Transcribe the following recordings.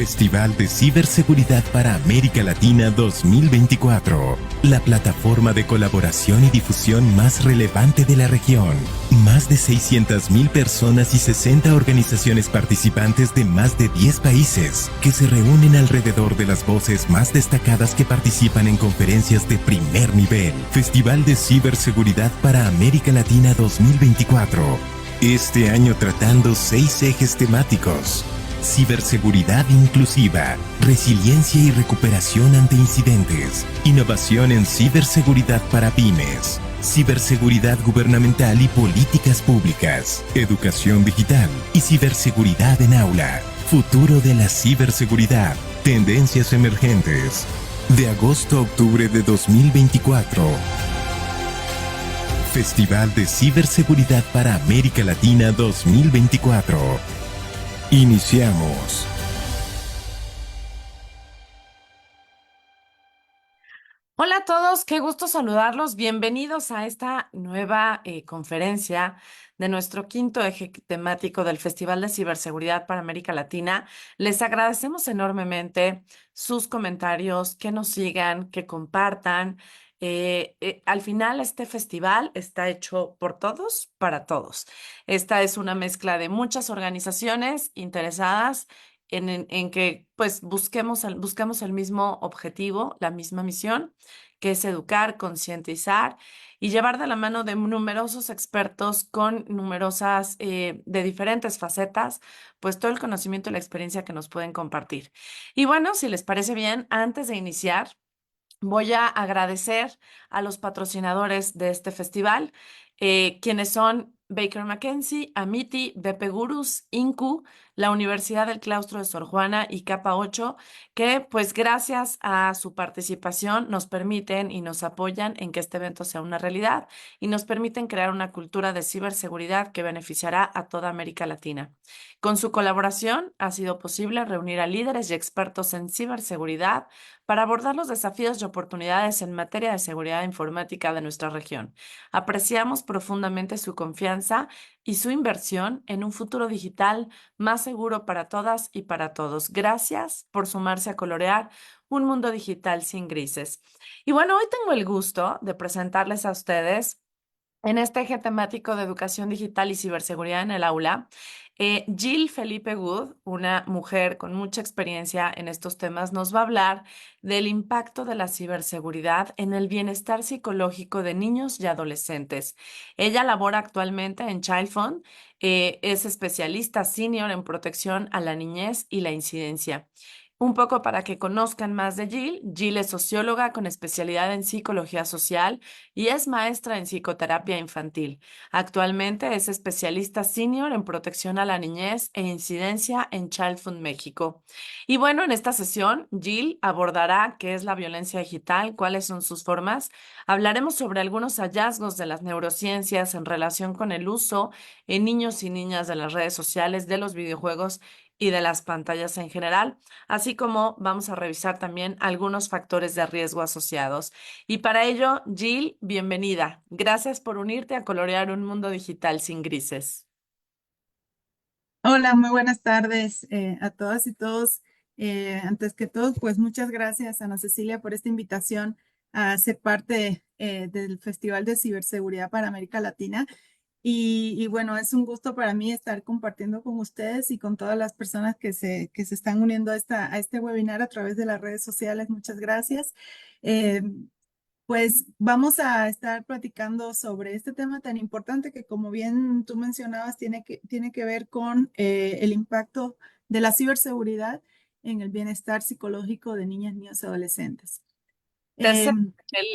Festival de Ciberseguridad para América Latina 2024. La plataforma de colaboración y difusión más relevante de la región. Más de 600,000 personas y 60 organizaciones participantes de más de 10 países que se reúnen alrededor de las voces más destacadas que participan en conferencias de primer nivel. Festival de Ciberseguridad para América Latina 2024. Este año tratando 6 ejes temáticos: ciberseguridad inclusiva, resiliencia y recuperación ante incidentes, innovación en ciberseguridad para pymes, ciberseguridad gubernamental y políticas públicas, educación digital y ciberseguridad en aula, futuro de la ciberseguridad, tendencias emergentes. De agosto a octubre de 2024. Festival de Ciberseguridad para América Latina 2024. Iniciamos. Hola a todos, qué gusto saludarlos. Bienvenidos a esta nueva conferencia de nuestro quinto eje temático del Festival de Ciberseguridad para América Latina. Les agradecemos enormemente sus comentarios, que nos sigan, que compartan. Al final, este festival está hecho por todos, para todos. Esta es una mezcla de muchas organizaciones interesadas en que pues busquemos el mismo objetivo, la misma misión, que es educar, concientizar y llevar de la mano de numerosos expertos con numerosas, de diferentes facetas, pues todo el conocimiento y la experiencia que nos pueden compartir. Y bueno, si les parece bien, antes de iniciar, voy a agradecer a los patrocinadores de este festival, quienes son Baker McKenzie, Amity, BP Gurus, INCU, la Universidad del Claustro de Sor Juana y Capa 8, que pues gracias a su participación nos permiten y nos apoyan en que este evento sea una realidad y nos permiten crear una cultura de ciberseguridad que beneficiará a toda América Latina. Con su colaboración ha sido posible reunir a líderes y expertos en ciberseguridad para abordar los desafíos y oportunidades en materia de seguridad informática de nuestra región. Apreciamos profundamente su confianza y su inversión en un futuro digital más seguro para todas y para todos. Gracias por sumarse a colorear un mundo digital sin grises. Y bueno, hoy tengo el gusto de presentarles a ustedes en este eje temático de educación digital y ciberseguridad en el aula, Jill Felipe Wood, una mujer con mucha experiencia en estos temas, nos va a hablar del impacto de la ciberseguridad en el bienestar psicológico de niños y adolescentes. Ella labora actualmente en Child Fund, es especialista senior en protección a la niñez y la incidencia. Un poco para que conozcan más de Jill. Jill es socióloga con especialidad en psicología social y es maestra en psicoterapia infantil. Actualmente es especialista senior en protección a la niñez e incidencia en Child Fund México. Y bueno, en esta sesión, Jill abordará qué es la violencia digital, cuáles son sus formas. Hablaremos sobre algunos hallazgos de las neurociencias en relación con el uso en niños y niñas de las redes sociales, de los videojuegos y de las pantallas en general, así como vamos a revisar también algunos factores de riesgo asociados. Y para ello, Jill, bienvenida. Gracias por unirte a colorear un mundo digital sin grises. Hola, muy buenas tardes a todas y todos. Antes que todo, pues muchas gracias, Ana Cecilia, por esta invitación a ser parte del Festival de Ciberseguridad para América Latina. Y bueno, es un gusto para mí estar compartiendo con ustedes y con todas las personas que se están uniendo a este webinar a través de las redes sociales. Muchas gracias. Eh, pues vamos a estar platicando sobre este tema tan importante que, como bien tú mencionabas, tiene que ver con el impacto de la ciberseguridad en el bienestar psicológico de niñas, niños y adolescentes. Te cedo. Em,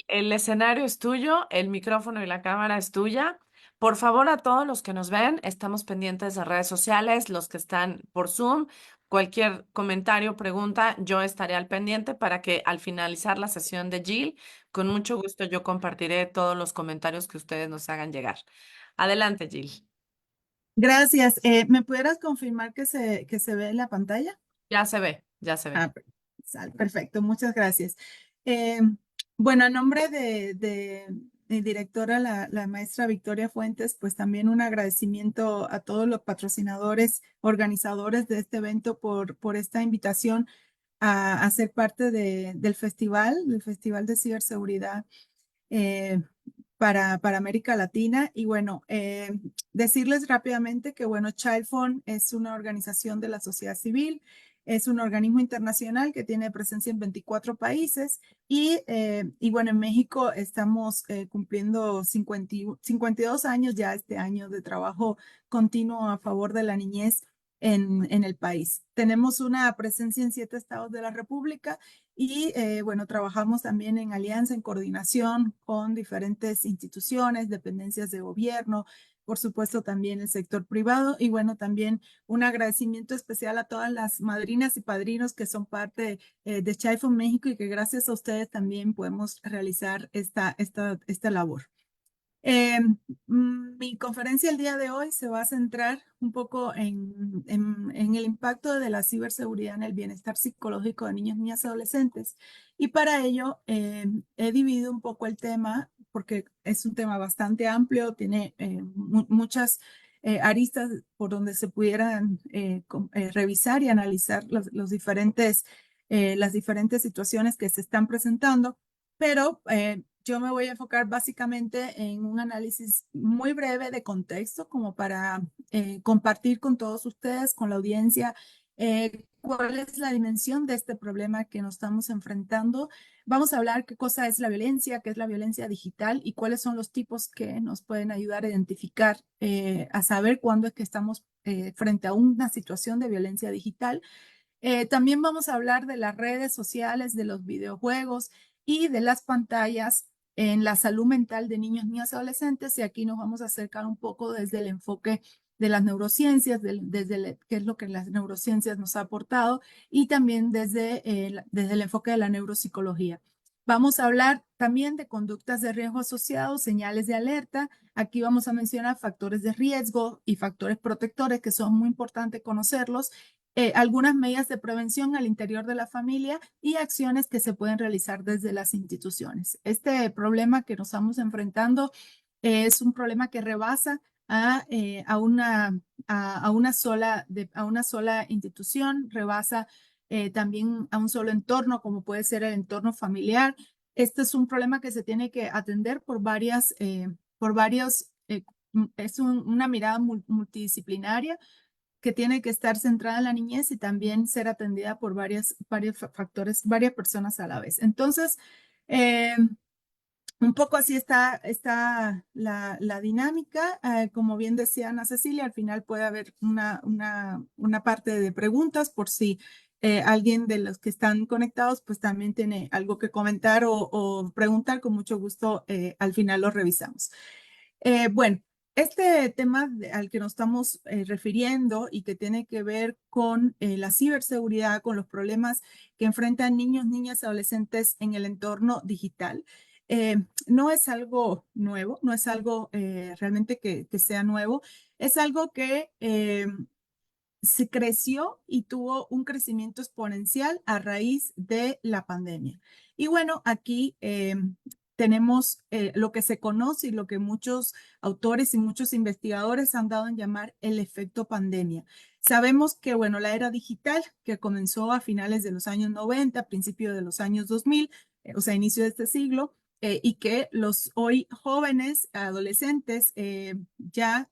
El escenario es tuyo, el micrófono y la cámara es tuya. Por favor, a todos los que nos ven, estamos pendientes de redes sociales, los que están por Zoom, cualquier comentario, pregunta, yo estaré al pendiente para que al finalizar la sesión de Jill, con mucho gusto yo compartiré todos los comentarios que ustedes nos hagan llegar. Adelante, Jill. gracias. ¿Me pudieras confirmar que se ve en la pantalla? Ya se ve, ya se ve. Ah, perfecto, muchas gracias. Eh, bueno, a nombre de directora, la maestra Victoria Fuentes, pues también un agradecimiento a todos los patrocinadores, organizadores de este evento por esta invitación a ser parte del Festival de Ciberseguridad eh, para América Latina. Y bueno, decirles rápidamente que, bueno, Child Fund es una organización de la sociedad civil, es un organismo internacional que tiene presencia en 24 países y bueno, en México estamos cumpliendo 52 años ya este año de trabajo continuo a favor de la niñez en el país. Tenemos una presencia en 7 estados de la República y bueno, trabajamos también en alianza, en coordinación con diferentes instituciones, dependencias de gobierno, por supuesto también el sector privado y bueno, también un agradecimiento especial a todas las madrinas y padrinos que son parte de Child Fund México y que gracias a ustedes también podemos realizar esta labor. Eh, Mi conferencia el día de hoy se va a centrar un poco en el impacto de la ciberseguridad en el bienestar psicológico de niños, niñas y adolescentes. Y para ello he dividido un poco el tema porque es un tema bastante amplio, tiene muchas aristas por donde se pudieran revisar y analizar las diferentes situaciones que se están presentando, pero yo me voy a enfocar básicamente en un análisis muy breve de contexto, como para compartir con todos ustedes, con la audiencia, cuál es la dimensión de este problema que nos estamos enfrentando. Vamos a hablar qué cosa es la violencia, qué es la violencia digital y cuáles son los tipos que nos pueden ayudar a identificar, a saber cuándo es que estamos frente a una situación de violencia digital. También vamos a hablar de las redes sociales, de los videojuegos y de las pantallas en la salud mental de niños, niñas y adolescentes. Y aquí nos vamos a acercar un poco desde el enfoque de las neurociencias, qué es lo que las neurociencias nos ha aportado y también desde el enfoque de la neuropsicología. Vamos a hablar también de conductas de riesgo asociados, señales de alerta. Aquí vamos a mencionar factores de riesgo y factores protectores que son muy importantes conocerlos, algunas medidas de prevención al interior de la familia y acciones que se pueden realizar desde las instituciones. Este problema que nos estamos enfrentando es un problema que rebasa a una sola institución, rebasa también a un solo entorno, como puede ser el entorno familiar. Este es un problema que se tiene que atender es una mirada multidisciplinaria que tiene que estar centrada en la niñez y también ser atendida por varios factores, varias personas a la vez. Entonces, eh, un poco así está la dinámica. Como bien decía Ana Cecilia, al final puede haber una parte de preguntas por si alguien de los que están conectados pues también tiene algo que comentar o preguntar. Con mucho gusto al final lo revisamos. Bueno, este tema al que nos estamos refiriendo y que tiene que ver con la ciberseguridad, con los problemas que enfrentan niños, niñas y adolescentes en el entorno digital, no es algo nuevo, no es algo realmente que sea nuevo, es algo que se creció y tuvo un crecimiento exponencial a raíz de la pandemia. Y bueno, aquí tenemos lo que se conoce y lo que muchos autores y muchos investigadores han dado en llamar el efecto pandemia. Sabemos que, bueno, la era digital que comenzó a finales de los años 90, principios de los años 2000, o sea, inicio de este siglo, y que los hoy jóvenes, adolescentes, ya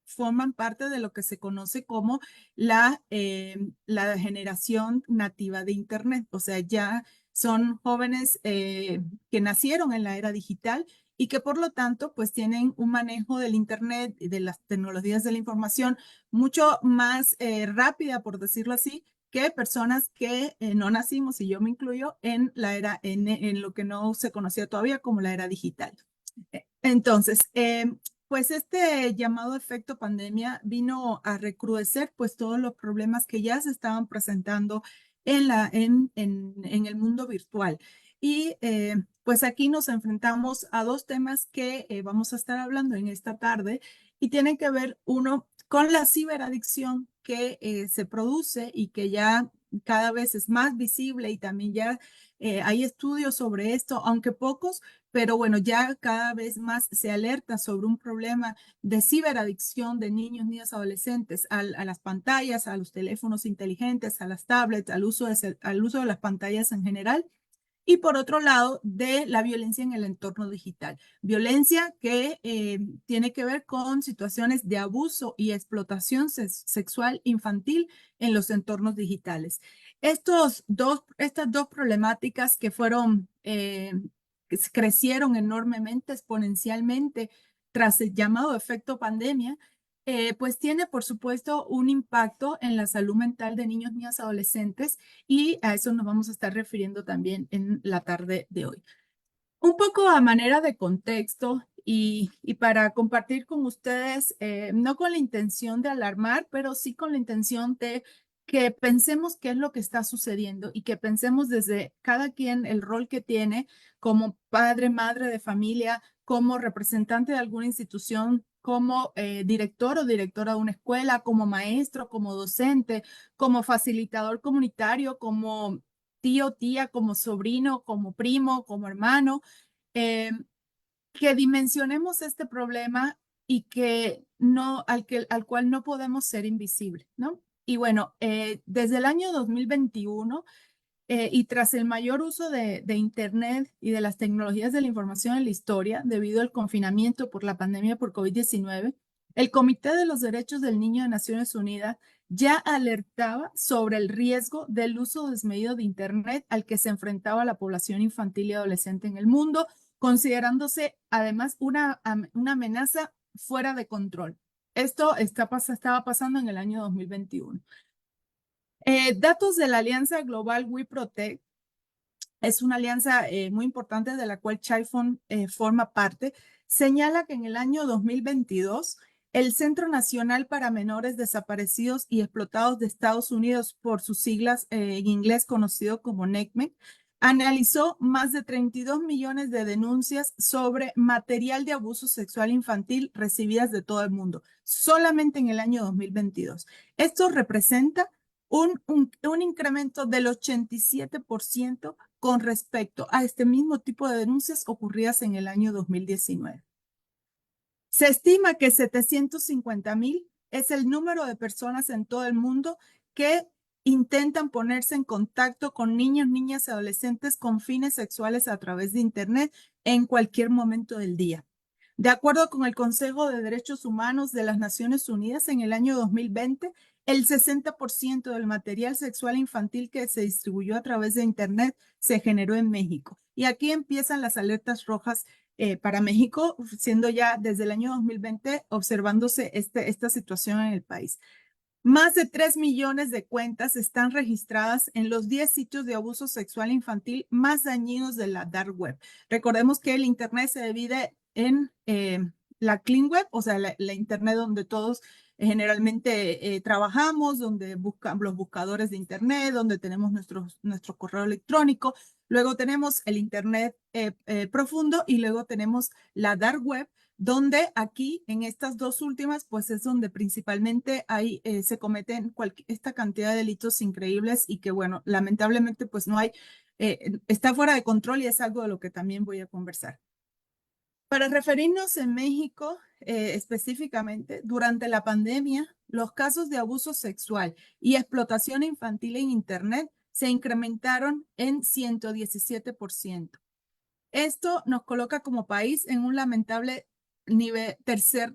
forman parte de lo que se conoce como la generación nativa de Internet. O sea, ya son jóvenes que nacieron en la era digital y que por lo tanto pues tienen un manejo del Internet y de las tecnologías de la información mucho más rápida, por decirlo así, que personas que no nacimos, y yo me incluyo, en lo que no se conocía todavía como la era digital. Entonces, pues este llamado efecto pandemia vino a recrudecer pues todos los problemas que ya se estaban presentando en el mundo virtual. Y pues aquí nos enfrentamos a dos temas que vamos a estar hablando en esta tarde y tienen que ver uno con la ciberadicción que se produce y que ya cada vez es más visible y también ya hay estudios sobre esto, aunque pocos, pero bueno, ya cada vez más se alerta sobre un problema de ciberadicción de niños, niñas, adolescentes a las pantallas, a los teléfonos inteligentes, a las tablets, al uso de las pantallas en general. Y por otro lado, de la violencia en el entorno digital. Violencia que tiene que ver con situaciones de abuso y explotación sexual infantil en los entornos digitales. Estas dos problemáticas que crecieron enormemente, exponencialmente, tras el llamado efecto pandemia, pues tiene, por supuesto, un impacto en la salud mental de niños, niñas, adolescentes, y a eso nos vamos a estar refiriendo también en la tarde de hoy. Un poco a manera de contexto y para compartir con ustedes, no con la intención de alarmar, pero sí con la intención de que pensemos qué es lo que está sucediendo y que pensemos desde cada quien el rol que tiene como padre, madre de familia, como representante de alguna institución, como director o directora de una escuela, como maestro, como docente, como facilitador comunitario, como tío, tía, como sobrino, como primo, como hermano, eh, que dimensionemos este problema y que no, al cual no podemos ser invisibles, ¿no? Y bueno, desde el año 2021 y tras el mayor uso de Internet y de las tecnologías de la información en la historia, debido al confinamiento por la pandemia por COVID-19, el Comité de los Derechos del Niño de Naciones Unidas ya alertaba sobre el riesgo del uso desmedido de Internet al que se enfrentaba la población infantil y adolescente en el mundo, considerándose además una amenaza fuera de control. Esto estaba pasando en el año 2021. Datos de la alianza global We Protect es una alianza muy importante de la cual Chifon forma parte, señala que en el año 2022 el Centro Nacional para Menores Desaparecidos y Explotados de Estados Unidos, por sus siglas en inglés conocido como NCMEC, analizó más de 32 millones de denuncias sobre material de abuso sexual infantil recibidas de todo el mundo, solamente en el año 2022. Esto representa un incremento del 87% con respecto a este mismo tipo de denuncias ocurridas en el año 2019. Se estima que 750,000 es el número de personas en todo el mundo que intentan ponerse en contacto con niños, niñas y adolescentes con fines sexuales a través de Internet en cualquier momento del día. De acuerdo con el Consejo de Derechos Humanos de las Naciones Unidas, en el año 2020, el 60% del material sexual infantil que se distribuyó a través de Internet se generó en México. Y aquí empiezan las alertas rojas para México, siendo ya desde el año 2020 observándose esta situación en el país. Más de 3 millones de cuentas están registradas en los 10 sitios de abuso sexual infantil más dañinos de la dark web. Recordemos que el Internet se divide en la clean web, o sea, la Internet donde todos generalmente trabajamos, donde buscan los buscadores de Internet, donde tenemos nuestro correo electrónico. Luego tenemos el Internet profundo y luego tenemos la dark web, donde aquí en estas dos últimas, pues es donde principalmente se cometen esta cantidad de delitos increíbles y que, bueno, lamentablemente pues no hay, está fuera de control y es algo de lo que también voy a conversar. Para referirnos en México específicamente, durante la pandemia, los casos de abuso sexual y explotación infantil en Internet se incrementaron en 117%. Esto nos coloca como país en un lamentable tercer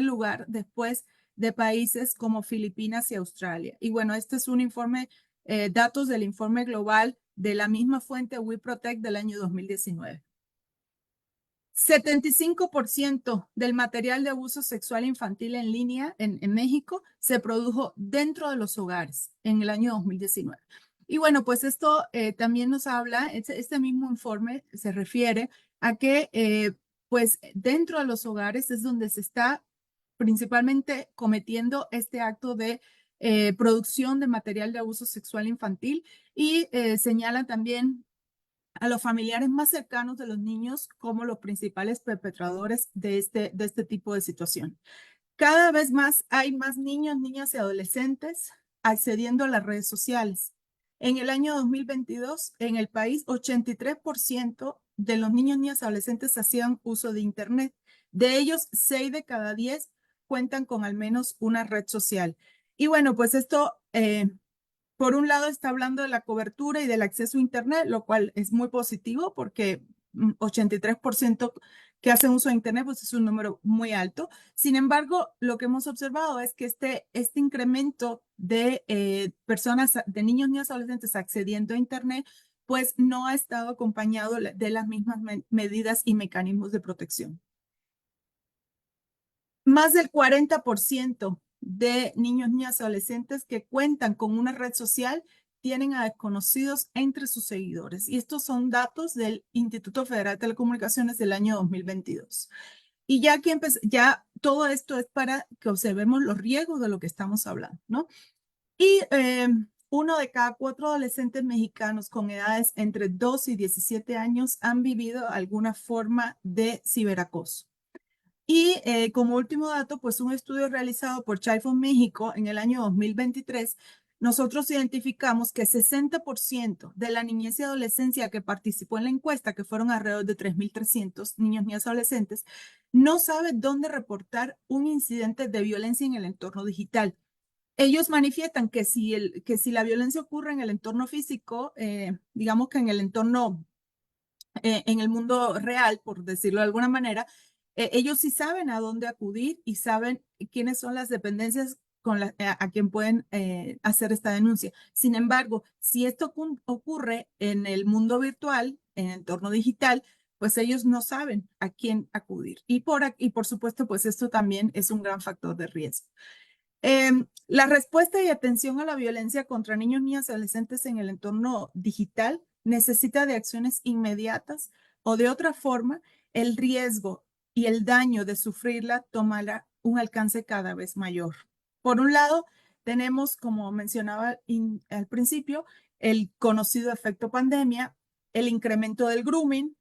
lugar después de países como Filipinas y Australia. Y bueno, este es un informe, datos del informe global de la misma fuente We Protect del año 2019. 75% del material de abuso sexual infantil en línea en México se produjo dentro de los hogares en el año 2019. Y bueno, pues esto también nos habla, este mismo informe se refiere a que pues dentro de los hogares es donde se está principalmente cometiendo este acto de producción de material de abuso sexual infantil y señala también a los familiares más cercanos de los niños como los principales perpetradores de este tipo de situación. Cada vez más hay más niños, niñas y adolescentes accediendo a las redes sociales. En el año 2022, en el país, 83% de los niños, niñas y adolescentes hacían uso de Internet. De ellos, 6 de cada 10 cuentan con al menos una red social. Y bueno, pues esto, por un lado, está hablando de la cobertura y del acceso a Internet, lo cual es muy positivo porque 83% que hacen uso de Internet, pues es un número muy alto. Sin embargo, lo que hemos observado es que este incremento de personas, de niños, niñas, adolescentes accediendo a Internet, pues no ha estado acompañado de las mismas medidas y mecanismos de protección. Más del 40% de niños, niñas y adolescentes que cuentan con una red social tienen a desconocidos entre sus seguidores. Y estos son datos del Instituto Federal de Telecomunicaciones del año 2022. Y ya que ya todo esto es para que observemos los riesgos de lo que estamos hablando, ¿no? Y 1 de cada 4 adolescentes mexicanos con edades entre 2 y 17 años han vivido alguna forma de ciberacoso. Y como último dato, pues un estudio realizado por Child México en el año 2023, nosotros identificamos que 60% de la niñez y adolescencia que participó en la encuesta, que fueron alrededor de 3.300 niños, niñas y adolescentes, no sabe dónde reportar un incidente de violencia en el entorno digital. Ellos manifiestan que si la violencia ocurre en el entorno físico, digamos que en el entorno en el mundo real, por decirlo de alguna manera, ellos sí saben a dónde acudir y saben quiénes son las dependencias a quien pueden hacer esta denuncia. Sin embargo, si esto ocurre en el mundo virtual, en el entorno digital, pues ellos no saben a quién acudir. Y por supuesto, pues esto también es un gran factor de riesgo. La respuesta y atención a la violencia contra niños, niñas y adolescentes en el entorno digital necesita de acciones inmediatas o de otra forma, el riesgo y el daño de sufrirla tomará un alcance cada vez mayor. Por un lado, tenemos, como mencionaba al principio, el conocido efecto pandemia, el incremento del grooming,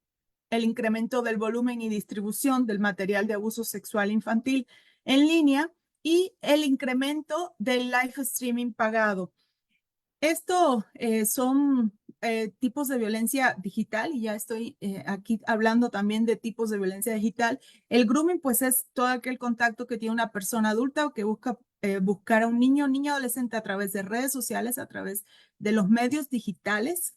el incremento del volumen y distribución del material de abuso sexual infantil en línea y el incremento del live streaming pagado. Esto son tipos de violencia digital y ya estoy aquí hablando también de tipos de violencia digital. El grooming pues es todo aquel contacto que tiene una persona adulta o que busca buscar a un niño o niña adolescente a través de redes sociales, a través de los medios digitales,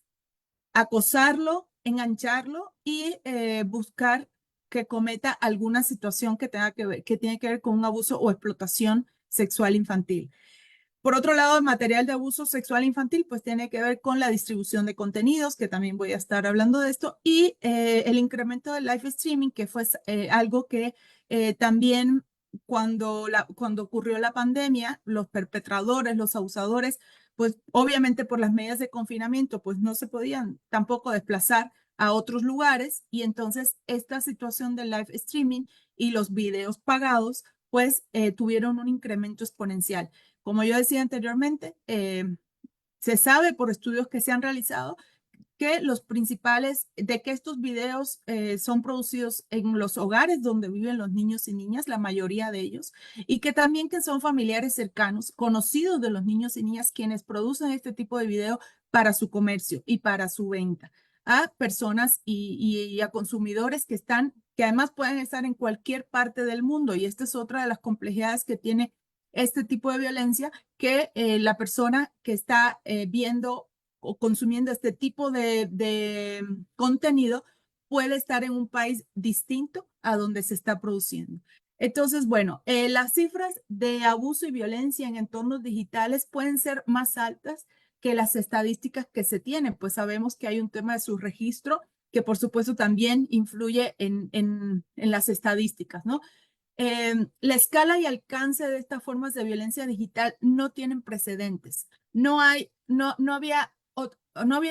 acosarlo, engancharlo y buscar que cometa alguna situación que tiene que ver con un abuso o explotación sexual infantil. Por otro lado, el material de abuso sexual infantil pues tiene que ver con la distribución de contenidos, que también voy a estar hablando de esto, y el incremento del live streaming, que fue algo que también cuando ocurrió la pandemia, los perpetradores, los abusadores, pues obviamente por las medidas de confinamiento, pues no se podían tampoco desplazar a otros lugares y entonces esta situación del live streaming y los videos pagados, pues tuvieron un incremento exponencial. Como yo decía anteriormente, se sabe por estudios que se han realizado que de que estos videos son producidos en los hogares donde viven los niños y niñas, la mayoría de ellos, y que también que son familiares cercanos, conocidos de los niños y niñas, quienes producen este tipo de video para su comercio y para su venta a personas y a consumidores que además pueden estar en cualquier parte del mundo. Y esta es otra de las complejidades que tiene este tipo de violencia, que la persona que está viendo o consumiendo este tipo de contenido puede estar en un país distinto a donde se está produciendo. Entonces, bueno, las cifras de abuso y violencia en entornos digitales pueden ser más altas que las estadísticas que se tienen, pues sabemos que hay un tema de subregistro que por supuesto también influye en las estadísticas, ¿no? La escala y alcance de estas formas de violencia digital no tienen precedentes. No había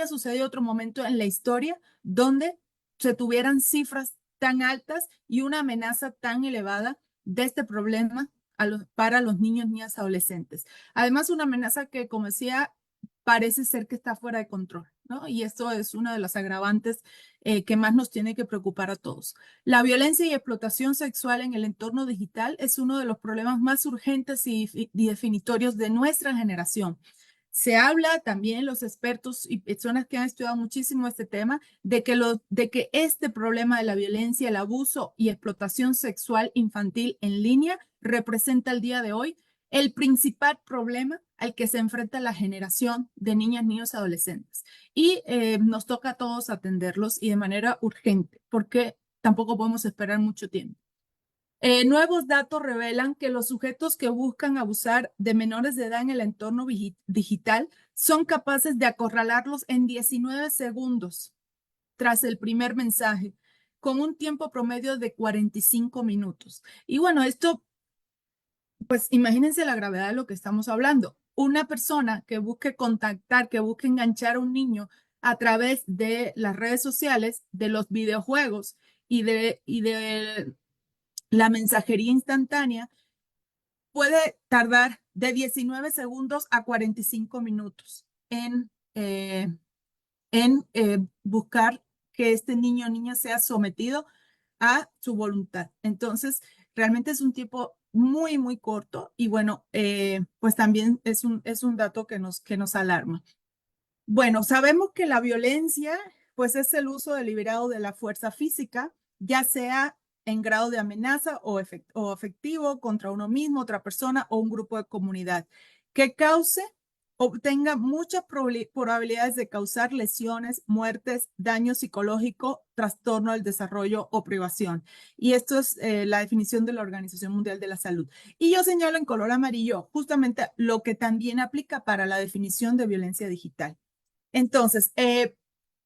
sucedido otro momento en la historia donde se tuvieran cifras tan altas y una amenaza tan elevada de este problema para los niños, niñas, adolescentes. Además, una amenaza que, como decía, parece ser que está fuera de control. ¿no? Y esto es una de las agravantes que más nos tiene que preocupar a todos. La violencia y explotación sexual en el entorno digital es uno de los problemas más urgentes y definitorios de nuestra generación. Se habla también los expertos y personas que han estudiado muchísimo este tema de que este problema de la violencia, el abuso y explotación sexual infantil en línea representa el día de hoy el principal problema al que se enfrenta la generación de niñas, niños, adolescentes. Y nos toca a todos atenderlos y de manera urgente, porque tampoco podemos esperar mucho tiempo. Nuevos datos revelan que los sujetos que buscan abusar de menores de edad en el entorno digital son capaces de acorralarlos en 19 segundos tras el primer mensaje, con un tiempo promedio de 45 minutos. Y bueno, esto, pues imagínense la gravedad de lo que estamos hablando. Una persona que busque contactar, que busque enganchar a un niño a través de las redes sociales, de los videojuegos y de la mensajería instantánea, puede tardar de 19 segundos a 45 minutos en buscar que este niño o niña sea sometido a su voluntad. Entonces, realmente es un tiempo muy, muy corto y bueno, pues también es un dato que nos alarma. Bueno, sabemos que la violencia, pues es el uso deliberado de la fuerza física, ya sea en grado de amenaza o afectivo contra uno mismo, otra persona o un grupo de comunidad, que cause o tenga muchas probabilidades de causar lesiones, muertes, daño psicológico, trastorno del desarrollo o privación. Y esto es la definición de la Organización Mundial de la Salud. Y yo señalo en color amarillo justamente lo que también aplica para la definición de violencia digital. Entonces,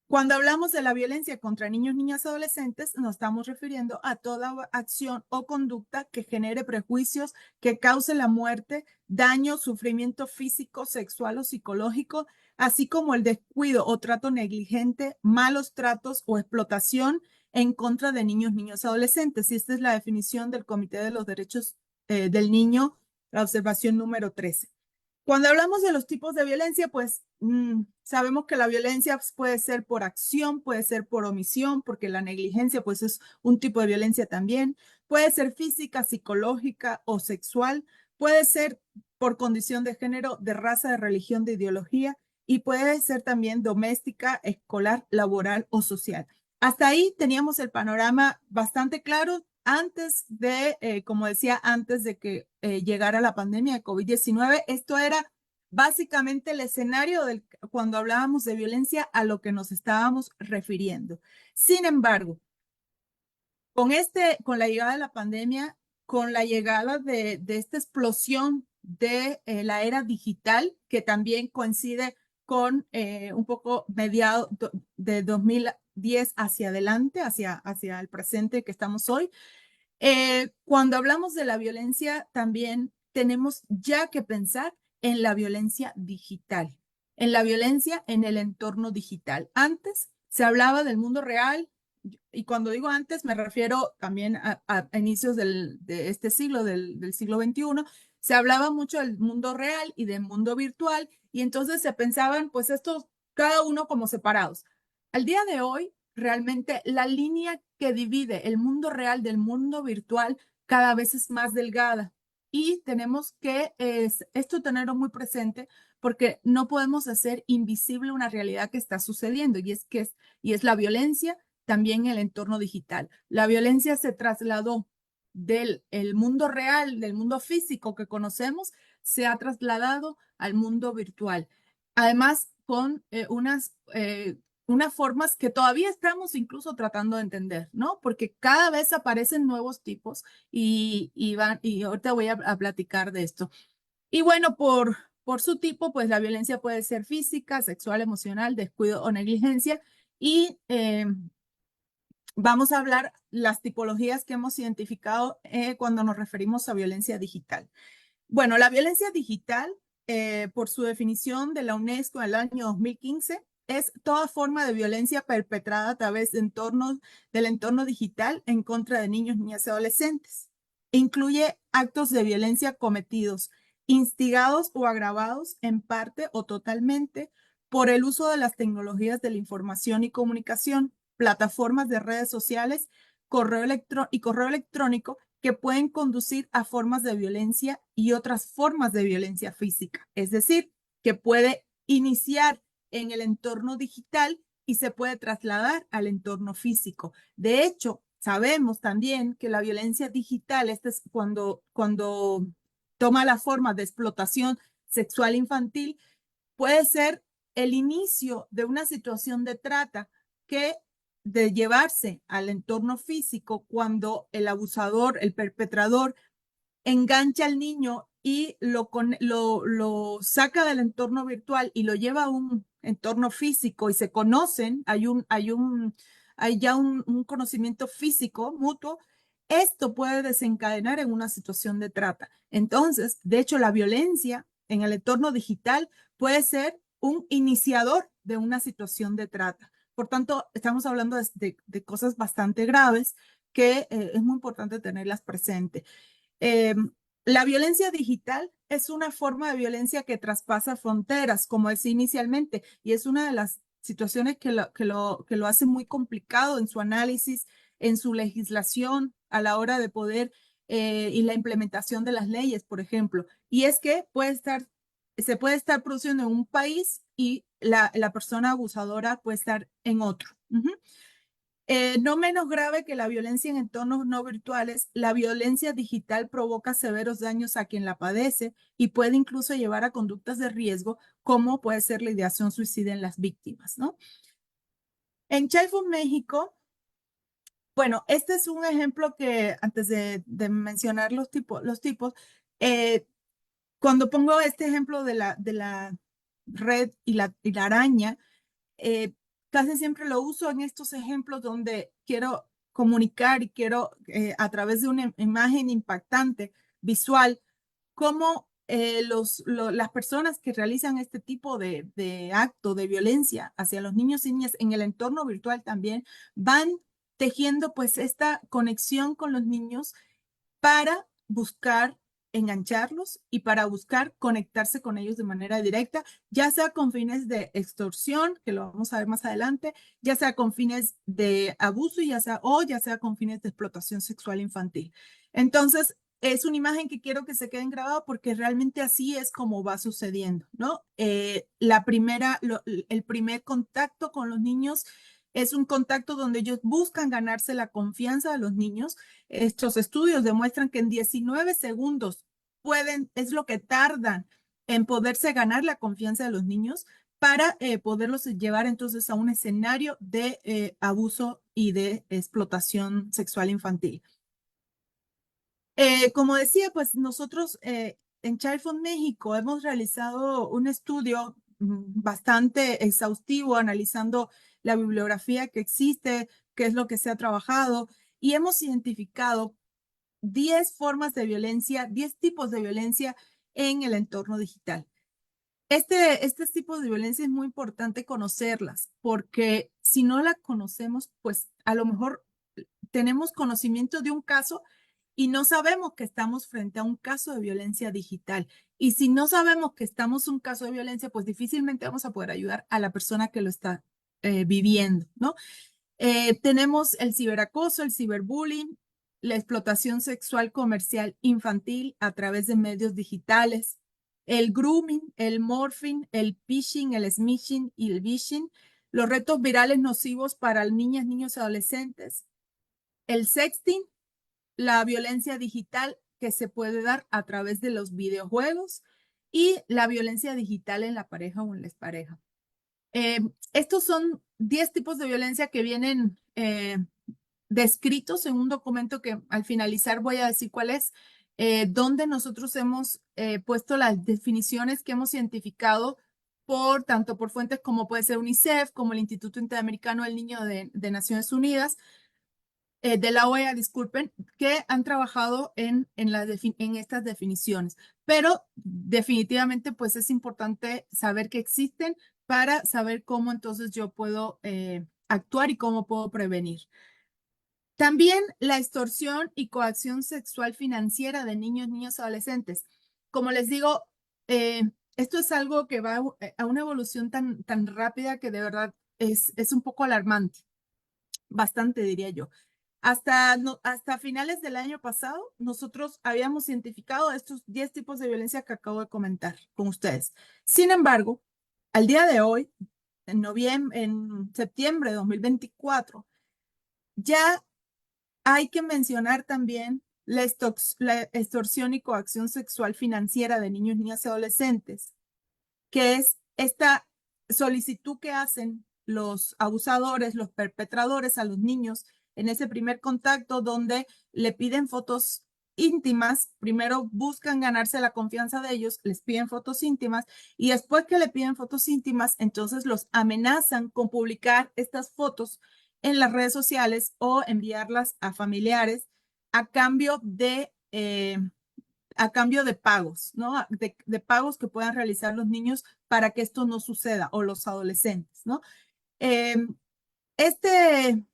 cuando hablamos de la violencia contra niños, niñas, adolescentes, nos estamos refiriendo a toda acción o conducta que genere prejuicios, que cause la muerte, daño, sufrimiento físico, sexual o psicológico, así como el descuido o trato negligente, malos tratos o explotación en contra de niños, niñas, adolescentes. Y esta es la definición del Comité de los Derechos del Niño, la observación número 13. Cuando hablamos de los tipos de violencia, pues sabemos que la violencia puede ser por acción, puede ser por omisión, porque la negligencia pues es un tipo de violencia también. Puede ser física, psicológica o sexual. Puede ser por condición de género, de raza, de religión, de ideología. Y puede ser también doméstica, escolar, laboral o social. Hasta ahí teníamos el panorama bastante claro antes de, como decía, antes de que llegara la pandemia de COVID-19. Esto era básicamente el escenario cuando hablábamos de violencia a lo que nos estábamos refiriendo. Sin embargo, con la llegada de la pandemia, con la llegada de esta explosión de la era digital, que también coincide con un poco mediado de 2010 hacia adelante, hacia el presente que estamos hoy. Cuando hablamos de la violencia, también tenemos ya que pensar en la violencia digital, en la violencia en el entorno digital. Antes se hablaba del mundo real, y cuando digo antes me refiero también a inicios de este siglo, del siglo XXI, se hablaba mucho del mundo real y del mundo virtual, y entonces se pensaban, pues estos, cada uno como separados. Al día de hoy, realmente la línea que divide el mundo real del mundo virtual cada vez es más delgada. Y tenemos que esto tenerlo muy presente porque no podemos hacer invisible una realidad que está sucediendo y es la violencia también en el entorno digital. La violencia se trasladó del mundo real, del mundo físico que conocemos, se ha trasladado al mundo virtual. Además, con unas formas que todavía estamos incluso tratando de entender, ¿no? Porque cada vez aparecen nuevos tipos y ahorita voy a platicar de esto. Y bueno, por su tipo, pues la violencia puede ser física, sexual, emocional, descuido o negligencia. Y vamos a hablar las tipologías que hemos identificado cuando nos referimos a violencia digital. Bueno, la violencia digital, por su definición de la UNESCO en el año 2015, es toda forma de violencia perpetrada a través del entorno digital en contra de niños, niñas y adolescentes. Incluye actos de violencia cometidos, instigados o agravados en parte o totalmente por el uso de las tecnologías de la información y comunicación, plataformas de redes sociales, correo electrónico que pueden conducir a formas de violencia y otras formas de violencia física. Es decir, que puede iniciar en el entorno digital y se puede trasladar al entorno físico. De hecho, sabemos también que la violencia digital, este es cuando toma la forma de explotación sexual infantil, puede ser el inicio de una situación de trata que de llevarse al entorno físico cuando el abusador, el perpetrador, engancha al niño y lo saca del entorno virtual y lo lleva a un entorno físico y se conocen, hay ya un conocimiento físico mutuo, esto puede desencadenar en una situación de trata. Entonces, de hecho, la violencia en el entorno digital puede ser un iniciador de una situación de trata. Por tanto, estamos hablando de cosas bastante graves que es muy importante tenerlas presentes. Eh, la violencia digital es una forma de violencia que traspasa fronteras, como decía inicialmente, y es una de las situaciones que lo hace muy complicado en su análisis, en su legislación, a la hora de poder y la implementación de las leyes, por ejemplo. Y es que se puede estar produciendo en un país y la persona abusadora puede estar en otro. No menos grave que la violencia en entornos no virtuales, la violencia digital provoca severos daños a quien la padece y puede incluso llevar a conductas de riesgo, como puede ser la ideación suicida en las víctimas, ¿no? En Childhood México, bueno, este es un ejemplo que antes de mencionar los tipos, eh, cuando pongo este ejemplo de la red y la araña, casi siempre lo uso en estos ejemplos donde quiero comunicar y quiero a través de una imagen impactante, visual, cómo las personas que realizan este tipo de acto de violencia hacia los niños y niñas en el entorno virtual también van tejiendo pues esta conexión con los niños para buscar engancharlos y para buscar conectarse con ellos de manera directa, ya sea con fines de extorsión, que lo vamos a ver más adelante, ya sea con fines de abuso, ya sea con fines de explotación sexual infantil. Entonces, es una imagen que quiero que se queden grabadas porque realmente así es como va sucediendo, ¿no? El primer contacto con los niños es un contacto donde ellos buscan ganarse la confianza de los niños. Estos estudios demuestran que en 19 segundos es lo que tardan en poderse ganar la confianza de los niños para poderlos llevar entonces a un escenario de abuso y de explotación sexual infantil. Como decía, pues nosotros en Child Fund México hemos realizado un estudio bastante exhaustivo analizando la bibliografía que existe, qué es lo que se ha trabajado y hemos identificado 10 formas de violencia, 10 tipos de violencia en el entorno digital. Este tipo de violencia es muy importante conocerlas porque si no la conocemos, pues a lo mejor tenemos conocimiento de un caso y no sabemos que estamos frente a un caso de violencia digital. Y si no sabemos que estamos en un caso de violencia, pues difícilmente vamos a poder ayudar a la persona que lo está viviendo, ¿no? Tenemos el ciberacoso, el ciberbullying, la explotación sexual comercial infantil a través de medios digitales, el grooming, el morphing, el phishing, el smishing y el vishing, los retos virales nocivos para niñas, niños y adolescentes, el sexting, la violencia digital que se puede dar a través de los videojuegos y la violencia digital en la pareja o en la expareja. Estos son 10 tipos de violencia que vienen descritos en un documento que al finalizar voy a decir cuál es, donde nosotros hemos puesto las definiciones que hemos identificado tanto por fuentes como puede ser UNICEF, como el Instituto Interamericano del Niño de Naciones Unidas, de la OEA, disculpen, que han trabajado en estas definiciones. Pero definitivamente pues es importante saber que existen para saber cómo entonces yo puedo actuar y cómo puedo prevenir. También la extorsión y coacción sexual financiera de niños, niñas y adolescentes. Como les digo, esto es algo que va a una evolución tan rápida que de verdad es un poco alarmante, bastante diría yo. Hasta finales del año pasado, nosotros habíamos identificado estos 10 tipos de violencia que acabo de comentar con ustedes. Sin embargo, al día de hoy, en septiembre de 2024, ya hay que mencionar también la extorsión y coacción sexual financiera de niños, niñas y adolescentes, que es esta solicitud que hacen los abusadores, los perpetradores a los niños en ese primer contacto donde le piden fotos íntimas, primero buscan ganarse la confianza de ellos, les piden fotos íntimas y después que le piden fotos íntimas, entonces los amenazan con publicar estas fotos en las redes sociales o enviarlas a familiares a cambio de pagos, ¿no? De pagos que puedan realizar los niños para que esto no suceda o los adolescentes, ¿no? Eh, este,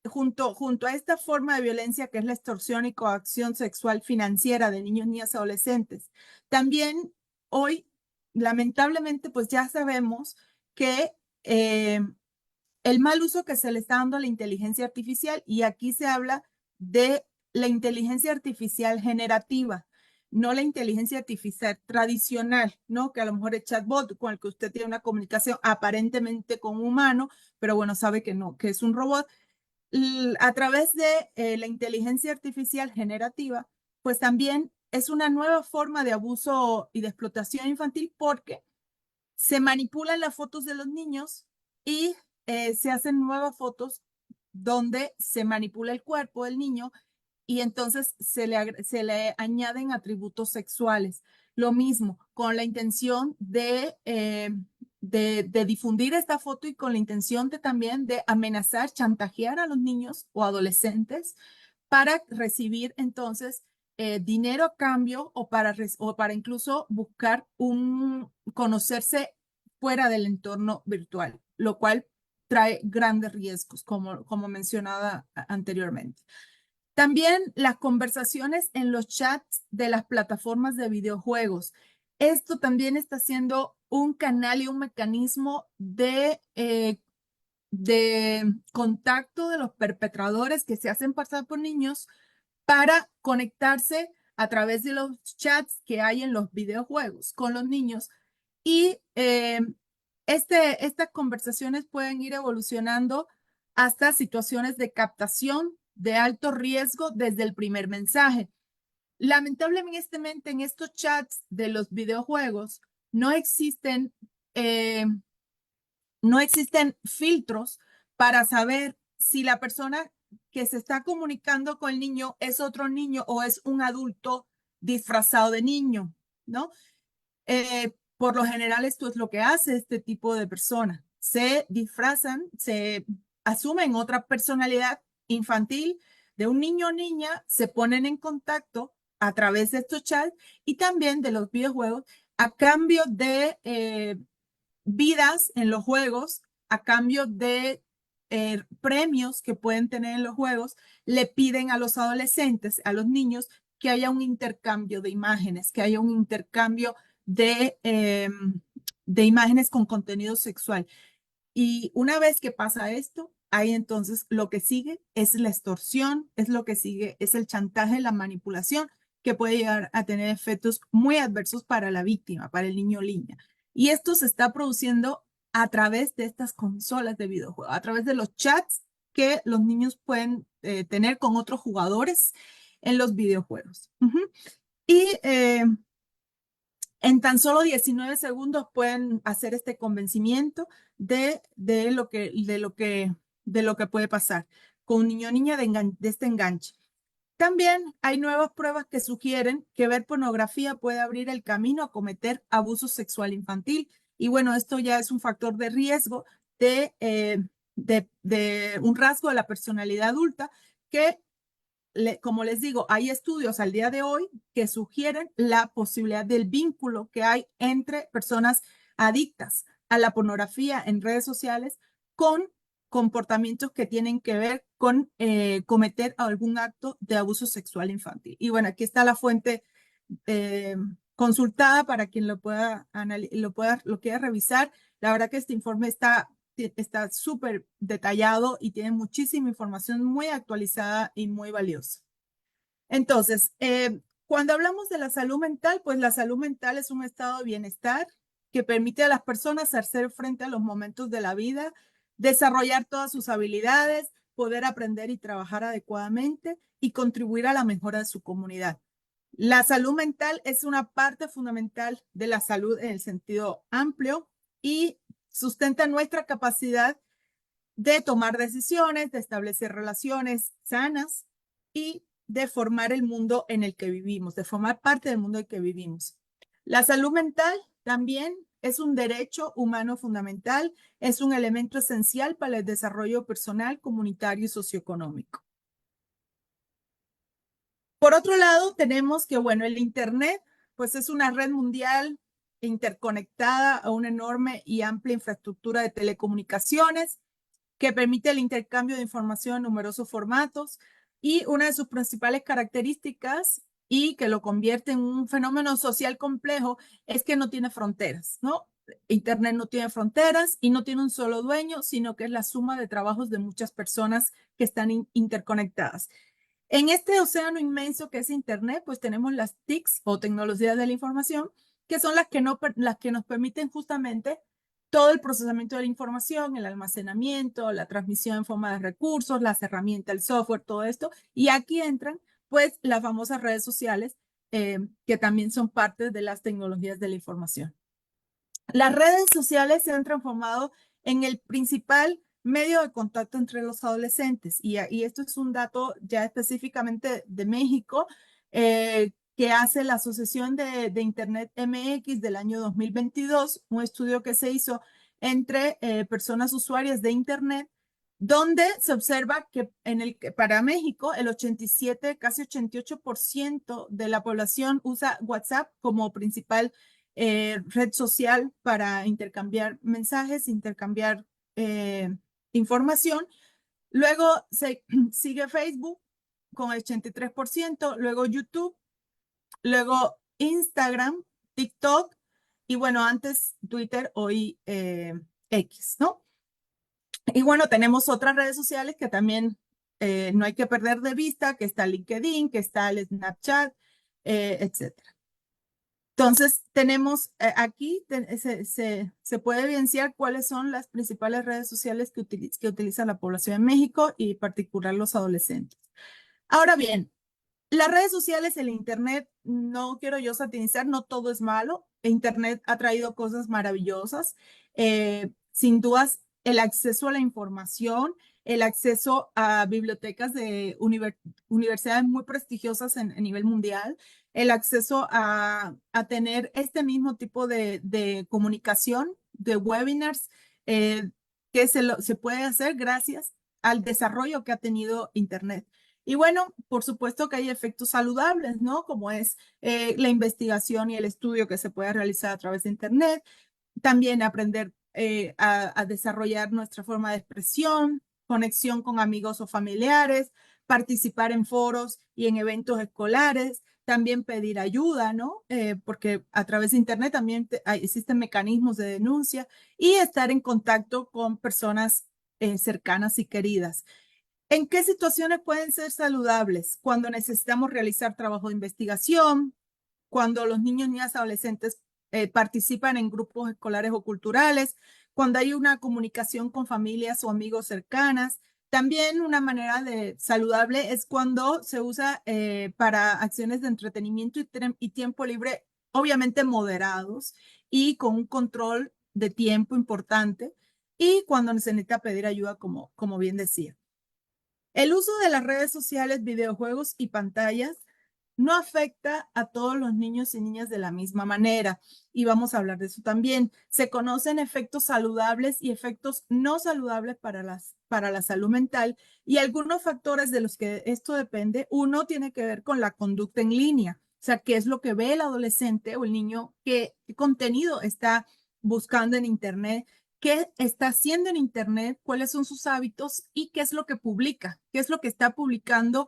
junto a esta forma de violencia que es la extorsión y coacción sexual financiera de niños, niñas y adolescentes, también hoy, lamentablemente, pues ya sabemos que el mal uso que se le está dando a la inteligencia artificial, y aquí se habla de la inteligencia artificial generativa, no la inteligencia artificial tradicional, ¿no? Que a lo mejor es chatbot con el que usted tiene una comunicación aparentemente con un humano, pero bueno, sabe que no, que es un robot. A través de la inteligencia artificial generativa, pues también es una nueva forma de abuso y de explotación infantil porque se manipulan las fotos de los niños y se hacen nuevas fotos donde se manipula el cuerpo del niño y entonces se le añaden atributos sexuales. Lo mismo, con la intención de difundir esta foto y con la intención también de amenazar, chantajear a los niños o adolescentes para recibir entonces dinero a cambio o para incluso buscar conocerse fuera del entorno virtual, lo cual trae grandes riesgos, como mencionaba anteriormente. También las conversaciones en los chats de las plataformas de videojuegos. Esto también está siendo un canal y un mecanismo de contacto de los perpetradores que se hacen pasar por niños para conectarse a través de los chats que hay en los videojuegos con los niños. Y estas conversaciones pueden ir evolucionando hasta situaciones de captación de alto riesgo desde el primer mensaje. Lamentablemente en estos chats de los videojuegos no existen, eh, no existen filtros para saber si la persona que se está comunicando con el niño es otro niño o es un adulto disfrazado de niño, ¿no? Por lo general esto es lo que hace este tipo de personas. Se disfrazan, se asumen otra personalidad infantil de un niño o niña, se ponen en contacto a través de estos chats y también de los videojuegos a cambio de vidas en los juegos, a cambio de premios que pueden tener en los juegos, le piden a los adolescentes, a los niños, que haya un intercambio de imágenes, que haya un intercambio de imágenes con contenido sexual. Y una vez que pasa esto, ahí entonces lo que sigue es la extorsión, es lo que sigue, es el chantaje, la manipulación, que puede llegar a tener efectos muy adversos para la víctima, para el niño o niña. Y esto se está produciendo a través de estas consolas de videojuegos, a través de los chats que los niños pueden tener con otros jugadores en los videojuegos. Y en tan solo 19 segundos pueden hacer este convencimiento de lo que puede pasar con un niño o niña de este enganche. También hay nuevas pruebas que sugieren que ver pornografía puede abrir el camino a cometer abuso sexual infantil. Y bueno, esto ya es un factor de riesgo de un rasgo de la personalidad adulta que, como les digo, hay estudios al día de hoy que sugieren la posibilidad del vínculo que hay entre personas adictas a la pornografía en redes sociales con comportamientos que tienen que ver con cometer algún acto de abuso sexual infantil. Y bueno, aquí está la fuente consultada para quien lo quiera revisar. La verdad que este informe está súper detallado y tiene muchísima información muy actualizada y muy valiosa. Entonces, cuando hablamos de la salud mental, pues la salud mental es un estado de bienestar que permite a las personas hacer frente a los momentos de la vida, desarrollar todas sus habilidades, poder aprender y trabajar adecuadamente y contribuir a la mejora de su comunidad. La salud mental es una parte fundamental de la salud en el sentido amplio y sustenta nuestra capacidad de tomar decisiones, de establecer relaciones sanas y de formar el mundo en el que vivimos, de formar parte del mundo en el que vivimos. La salud mental también es un derecho humano fundamental, es un elemento esencial para el desarrollo personal, comunitario y socioeconómico. Por otro lado, tenemos que, bueno, el Internet, pues es una red mundial interconectada a una enorme y amplia infraestructura de telecomunicaciones que permite el intercambio de información en numerosos formatos y una de sus principales características y que lo convierte en un fenómeno social complejo es que no tiene fronteras, ¿no? Internet no tiene fronteras y no tiene un solo dueño, sino que es la suma de trabajos de muchas personas que están interconectadas. En este océano inmenso que es Internet, pues tenemos las TICs o tecnologías de la información, que son las que nos permiten justamente todo el procesamiento de la información, el almacenamiento, la transmisión en forma de recursos, las herramientas, el software, todo esto. Y aquí entran, pues, las famosas redes sociales, que también son parte de las tecnologías de la información. Las redes sociales se han transformado en el principal medio de contacto entre los adolescentes. Y esto es un dato ya específicamente de México, que hace la Asociación de Internet MX del año 2022, un estudio que se hizo entre personas usuarias de Internet, donde se observa que para México el 87, casi 88% de la población usa WhatsApp como principal red social para intercambiar mensajes, intercambiar información. Luego sigue Facebook con el 83%, luego YouTube, luego Instagram, TikTok y bueno, antes Twitter, hoy X, ¿no? Y bueno, tenemos otras redes sociales que también no hay que perder de vista, que está LinkedIn, que está el Snapchat, etcétera. Entonces, tenemos aquí, se puede evidenciar cuáles son las principales redes sociales que utiliza la población en México y en particular los adolescentes. Ahora bien, las redes sociales, el Internet, no quiero yo satanizar, no todo es malo. Internet ha traído cosas maravillosas. Sin dudas, el acceso a la información, el acceso a bibliotecas de universidades muy prestigiosas a nivel mundial, el acceso a tener este mismo tipo de comunicación, de webinars, que se puede hacer gracias al desarrollo que ha tenido Internet. Y bueno, por supuesto que hay efectos saludables, ¿no? Como es la investigación y el estudio que se puede realizar a través de Internet. También aprender a desarrollar nuestra forma de expresión, conexión con amigos o familiares, participar en foros y en eventos escolares, también pedir ayuda, ¿no? Porque a través de Internet también existen mecanismos de denuncia y estar en contacto con personas cercanas y queridas. ¿En qué situaciones pueden ser saludables? Cuando necesitamos realizar trabajo de investigación, cuando los niños, niñas, adolescentes participan en grupos escolares o culturales, cuando hay una comunicación con familias o amigos cercanas. También una manera de saludable es cuando se usa para acciones de entretenimiento y tiempo libre, obviamente moderados y con un control de tiempo importante, y cuando se necesita pedir ayuda, como bien decía. El uso de las redes sociales, videojuegos y pantallas no afecta a todos los niños y niñas de la misma manera, y vamos a hablar de eso también. Se conocen efectos saludables y efectos no saludables para la salud mental, y algunos factores de los que esto depende. Uno tiene que ver con la conducta en línea, o sea, qué es lo que ve el adolescente o el niño, qué contenido está buscando en Internet, qué está haciendo en Internet, cuáles son sus hábitos y qué es lo que publica, qué es lo que está publicando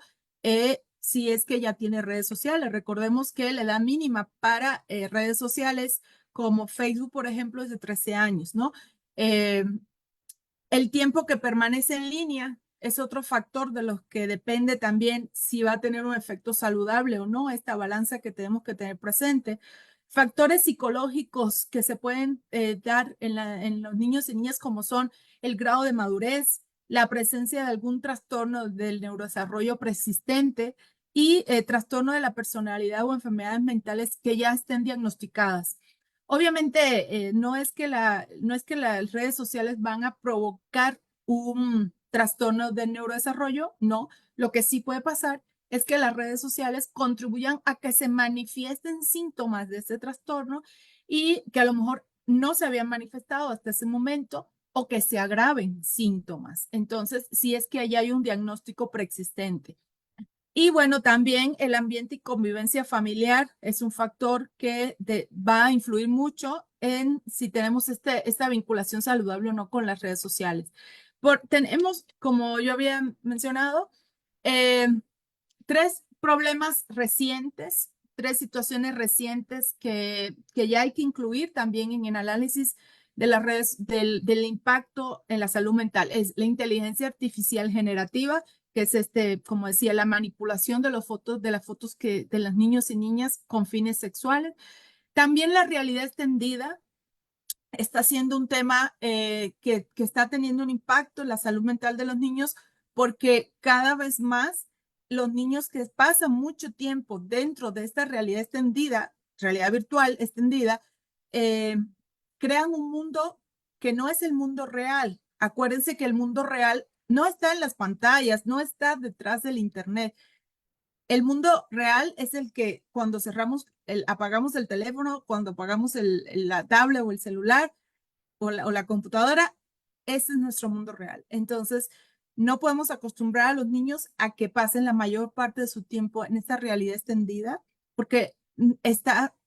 si es que ya tiene redes sociales. Recordemos que la edad mínima para redes sociales como Facebook, por ejemplo, es de 13 años, ¿no? El tiempo que permanece en línea es otro factor de los que depende también si va a tener un efecto saludable o no, esta balanza que tenemos que tener presente. Factores psicológicos que se pueden dar en los niños y niñas como son el grado de madurez, la presencia de algún trastorno del neurodesarrollo persistente y trastorno de la personalidad o enfermedades mentales que ya estén diagnosticadas. Obviamente, no es que las redes sociales van a provocar un trastorno del neurodesarrollo, no. Lo que sí puede pasar es que las redes sociales contribuyan a que se manifiesten síntomas de ese trastorno y que a lo mejor no se habían manifestado hasta ese momento o que se agraven síntomas. Entonces, si es que allá hay un diagnóstico preexistente. Y bueno, también el ambiente y convivencia familiar es un factor que va a influir mucho en si tenemos esta vinculación saludable o no con las redes sociales. Tenemos, como yo había mencionado, eh, tres problemas recientes, tres situaciones recientes que ya hay que incluir también en el análisis de las redes, del impacto en la salud mental. Es la inteligencia artificial generativa, que es como decía, la manipulación de las fotos de los niños y niñas con fines sexuales. También la realidad extendida está siendo un tema que está teniendo un impacto en la salud mental de los niños porque cada vez más los niños que pasan mucho tiempo dentro de esta realidad extendida, realidad virtual extendida, crean un mundo que no es el mundo real. Acuérdense que el mundo real no está en las pantallas, no está detrás del internet. El mundo real es el que cuando apagamos el teléfono, cuando apagamos la tablet o el celular o la computadora, ese es nuestro mundo real. Entonces, no podemos acostumbrar a los niños a que pasen la mayor parte de su tiempo en esta realidad extendida, porque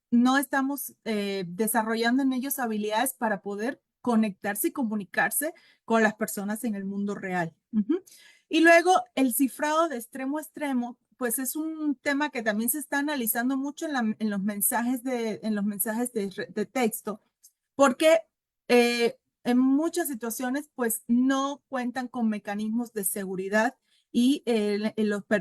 no estamos desarrollando en ellos habilidades para poder conectarse y comunicarse con las personas en el mundo real. Y luego el cifrado de extremo a extremo, pues es un tema que también se está analizando mucho en los mensajes de texto, porque en muchas situaciones pues no cuentan con mecanismos de seguridad y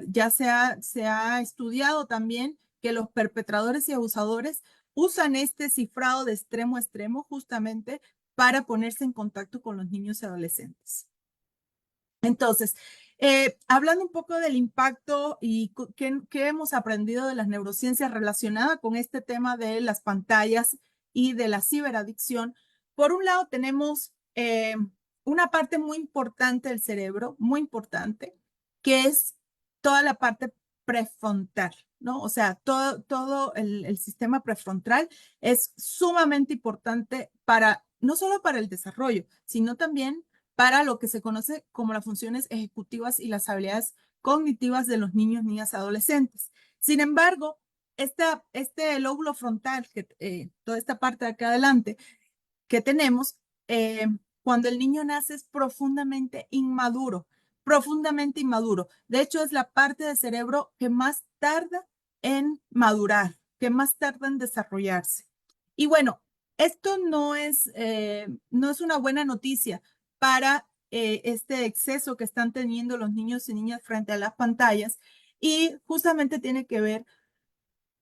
ya se ha estudiado también que los perpetradores y abusadores usan este cifrado de extremo a extremo justamente para ponerse en contacto con los niños y adolescentes. Entonces, hablando un poco del impacto y qué hemos aprendido de las neurociencias relacionadas con este tema de las pantallas y de la ciberadicción, por un lado tenemos una parte muy importante del cerebro, muy importante, que es toda la parte prefrontal, ¿no? O sea, todo el sistema prefrontal es sumamente importante no solo para el desarrollo, sino también para lo que se conoce como las funciones ejecutivas y las habilidades cognitivas de los niños, niñas, adolescentes. Sin embargo, este lóbulo frontal, toda esta parte de acá adelante que tenemos, cuando el niño nace es profundamente inmaduro, profundamente inmaduro. De hecho, es la parte del cerebro que más tarda en madurar, que más tarda en desarrollarse. Y bueno, esto no es una buena noticia para este exceso que están teniendo los niños y niñas frente a las pantallas y justamente tiene que ver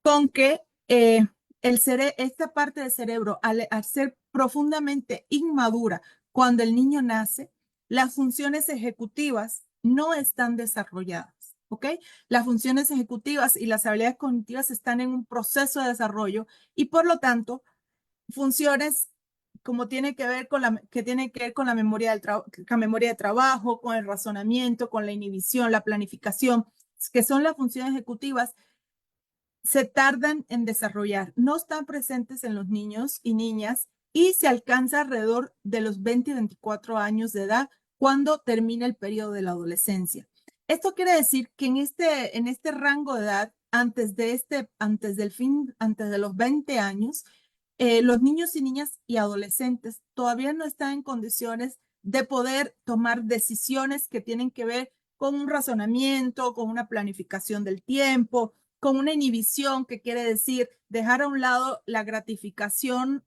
con que esta parte del cerebro, al ser profundamente inmadura cuando el niño nace, las funciones ejecutivas no están desarrolladas, ¿ok? Las funciones ejecutivas y las habilidades cognitivas están en un proceso de desarrollo y por lo tanto, funciones como tiene que ver con la memoria de trabajo, con el razonamiento, con la inhibición, la planificación, que son las funciones ejecutivas, se tardan en desarrollar, no están presentes en los niños y niñas y se alcanza alrededor de los 20 y 24 años de edad cuando termina el periodo de la adolescencia. Esto quiere decir que en este rango de edad, antes de los 20 años, los niños y niñas y adolescentes todavía no están en condiciones de poder tomar decisiones que tienen que ver con un razonamiento, con una planificación del tiempo, con una inhibición, que quiere decir dejar a un lado la gratificación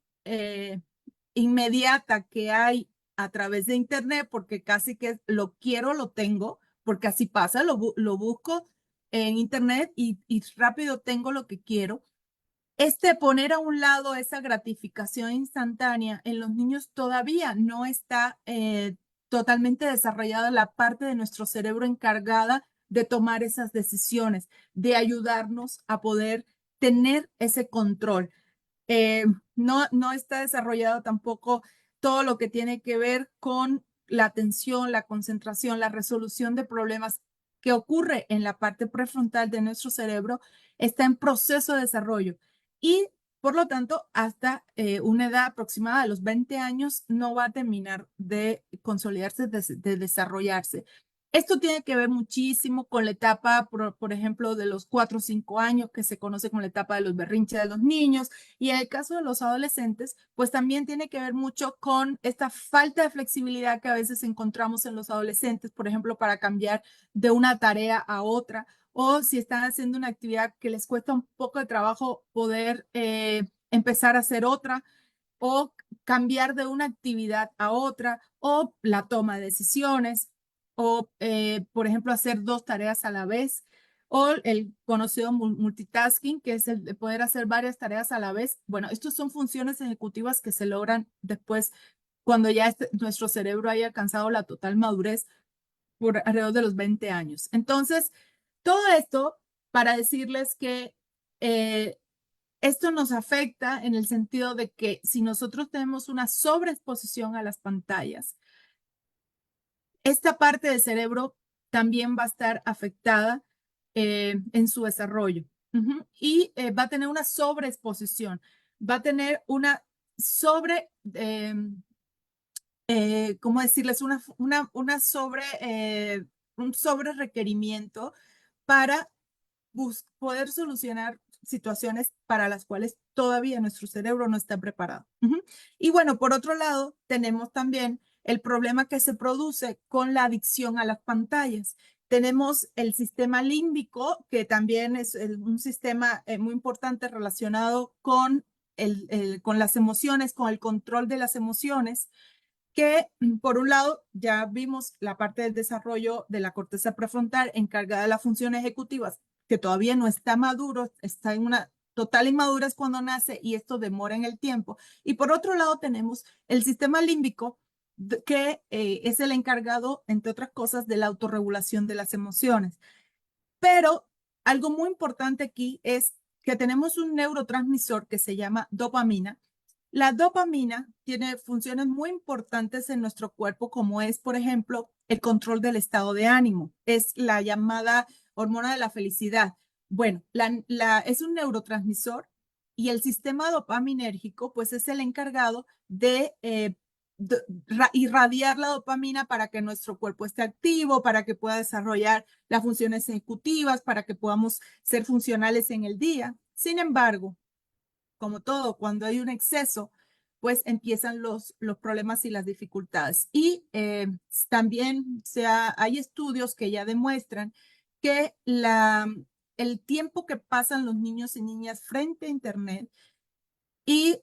inmediata que hay a través de Internet, porque casi que lo quiero, lo tengo, porque así pasa, lo busco en Internet y rápido tengo lo que quiero. Poner a un lado esa gratificación instantánea en los niños todavía no está totalmente desarrollada la parte de nuestro cerebro encargada de tomar esas decisiones, de ayudarnos a poder tener ese control. No está desarrollado tampoco todo lo que tiene que ver con la atención, la concentración, la resolución de problemas que ocurre en la parte prefrontal de nuestro cerebro, está en proceso de desarrollo. Y por lo tanto, hasta una edad aproximada de los 20 años no va a terminar de consolidarse, de desarrollarse. Esto tiene que ver muchísimo con la etapa, por ejemplo, de los 4 o 5 años, que se conoce como la etapa de los berrinches de los niños. Y en el caso de los adolescentes, pues también tiene que ver mucho con esta falta de flexibilidad que a veces encontramos en los adolescentes, por ejemplo, para cambiar de una tarea a otra, o si están haciendo una actividad que les cuesta un poco de trabajo poder empezar a hacer otra, o cambiar de una actividad a otra, o la toma de decisiones, o por ejemplo hacer dos tareas a la vez, o el conocido multitasking, que es el de poder hacer varias tareas a la vez. Bueno, estas son funciones ejecutivas que se logran después cuando ya nuestro cerebro haya alcanzado la total madurez por alrededor de los 20 años. Entonces, todo esto para decirles que esto nos afecta en el sentido de que si nosotros tenemos una sobreexposición a las pantallas, esta parte del cerebro también va a estar afectada en su desarrollo. Y va a tener una sobreexposición, va a tener una ¿cómo decirles? Un sobre requerimiento para poder solucionar situaciones para las cuales todavía nuestro cerebro no está preparado. Y bueno, por otro lado, tenemos también el problema que se produce con la adicción a las pantallas. Tenemos el sistema límbico, que también es un sistema muy importante relacionado con las emociones, con el control de las emociones, que por un lado ya vimos la parte del desarrollo de la corteza prefrontal encargada de las funciones ejecutivas, que todavía no está maduro, está en una total inmadurez cuando nace y esto demora en el tiempo. Y por otro lado tenemos el sistema límbico, que es el encargado, entre otras cosas, de la autorregulación de las emociones. Pero algo muy importante aquí es que tenemos un neurotransmisor que se llama dopamina. La dopamina tiene funciones muy importantes en nuestro cuerpo, como es, por ejemplo, el control del estado de ánimo. Es la llamada hormona de la felicidad. Bueno, es un neurotransmisor y el sistema dopaminérgico, pues es el encargado de irradiar la dopamina para que nuestro cuerpo esté activo, para que pueda desarrollar las funciones ejecutivas, para que podamos ser funcionales en el día. Sin embargo, como todo, cuando hay un exceso, pues empiezan los problemas y las dificultades. Y también hay estudios que ya demuestran que el tiempo que pasan los niños y niñas frente a Internet y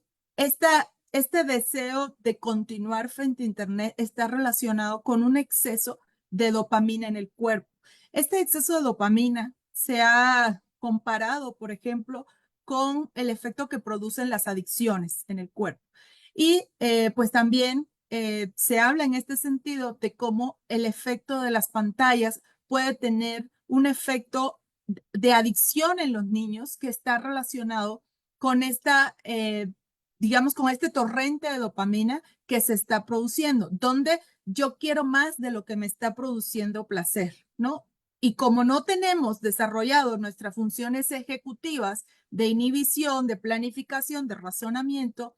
este deseo de continuar frente a Internet está relacionado con un exceso de dopamina en el cuerpo. Este exceso de dopamina se ha comparado, por ejemplo, con el efecto que producen las adicciones en el cuerpo. Y pues también se habla en este sentido de cómo el efecto de las pantallas puede tener un efecto de adicción en los niños que está relacionado con digamos, con este torrente de dopamina que se está produciendo, donde yo quiero más de lo que me está produciendo placer, ¿no? Y como no tenemos desarrollado nuestras funciones ejecutivas de inhibición, de planificación, de razonamiento,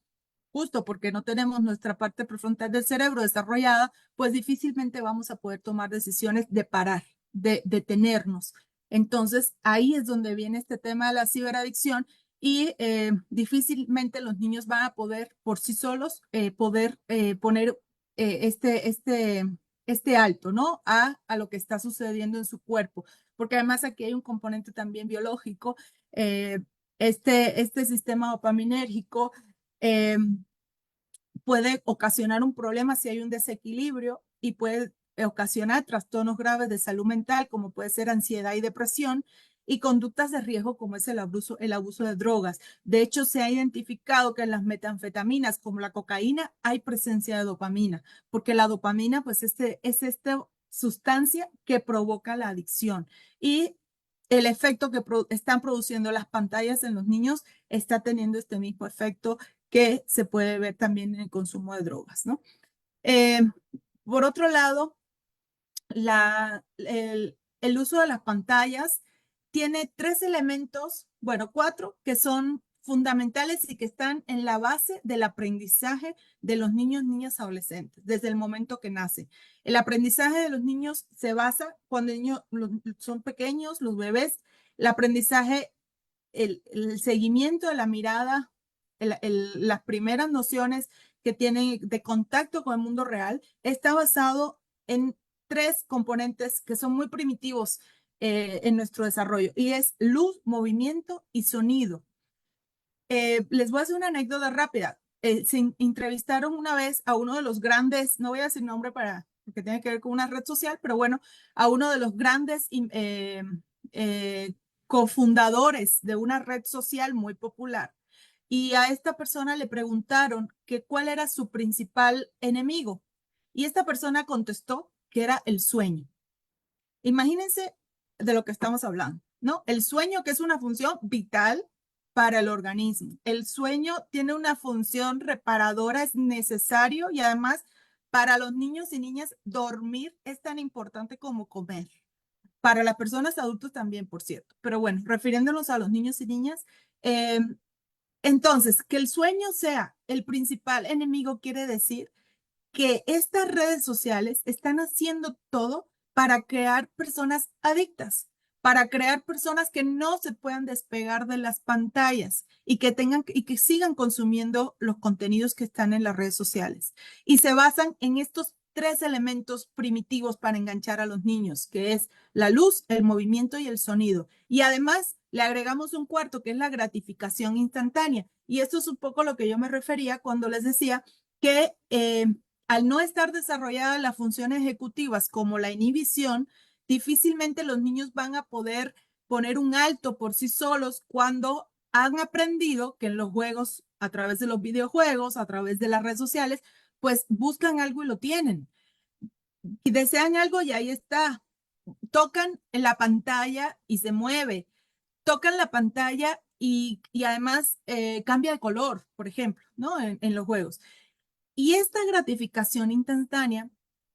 justo porque no tenemos nuestra parte prefrontal del cerebro desarrollada, pues difícilmente vamos a poder tomar decisiones de parar, de detenernos. Entonces, ahí es donde viene este tema de la ciberadicción y difícilmente los niños van a poder por sí solos poner este alto, ¿no? A lo que está sucediendo en su cuerpo, porque además aquí hay un componente también biológico. Este sistema dopaminérgico eh, puede ocasionar un problema si hay un desequilibrio y puede ocasionar trastornos graves de salud mental, como puede ser ansiedad y depresión, y conductas de riesgo como es el abuso de drogas. De hecho, se ha identificado que en las metanfetaminas, como la cocaína, hay presencia de dopamina, porque la dopamina pues, es esta sustancia que provoca la adicción. Y el efecto que están produciendo las pantallas en los niños está teniendo este mismo efecto que se puede ver también en el consumo de drogas, ¿no? Por otro lado, el uso de las pantallas tiene 3 elementos, bueno, 4, que son fundamentales y que están en la base del aprendizaje de los niños, niñas, adolescentes, desde el momento que nacen. El aprendizaje de los niños se basa cuando los niños son pequeños, los bebés, el aprendizaje, el seguimiento de la mirada, las primeras nociones que tienen de contacto con el mundo real, está basado en 3 componentes que son muy primitivos en nuestro desarrollo, y es luz, movimiento y sonido. Les voy a hacer una anécdota rápida. Se entrevistaron una vez a uno de los grandes, no voy a decir nombre porque tiene que ver con una red social, pero bueno, a uno de los grandes cofundadores de una red social muy popular. Y a esta persona le preguntaron que cuál era su principal enemigo. Y esta persona contestó que era el sueño. Imagínense de lo que estamos hablando, ¿no? El sueño, que es una función vital para el organismo. El sueño tiene una función reparadora, es necesario, y además para los niños y niñas dormir es tan importante como comer. Para las personas adultas también, por cierto. Pero bueno, refiriéndonos a los niños y niñas, entonces, que el sueño sea el principal enemigo quiere decir que estas redes sociales están haciendo todo para crear personas adictas, para crear personas que no se puedan despegar de las pantallas y que sigan consumiendo los contenidos que están en las redes sociales. Y se basan en estos 3 elementos primitivos para enganchar a los niños, que es la luz, el movimiento y el sonido. Y además le agregamos un cuarto, que es la gratificación instantánea. Y esto es un poco lo que yo me refería cuando les decía que al no estar desarrolladas las funciones ejecutivas como la inhibición, difícilmente los niños van a poder poner un alto por sí solos cuando han aprendido que en los juegos, a través de los videojuegos, a través de las redes sociales, pues buscan algo y lo tienen. Y desean algo y ahí está. Tocan en la pantalla y se mueve. Tocan la pantalla y además cambia de color, por ejemplo, ¿no? En los juegos. Y esta gratificación instantánea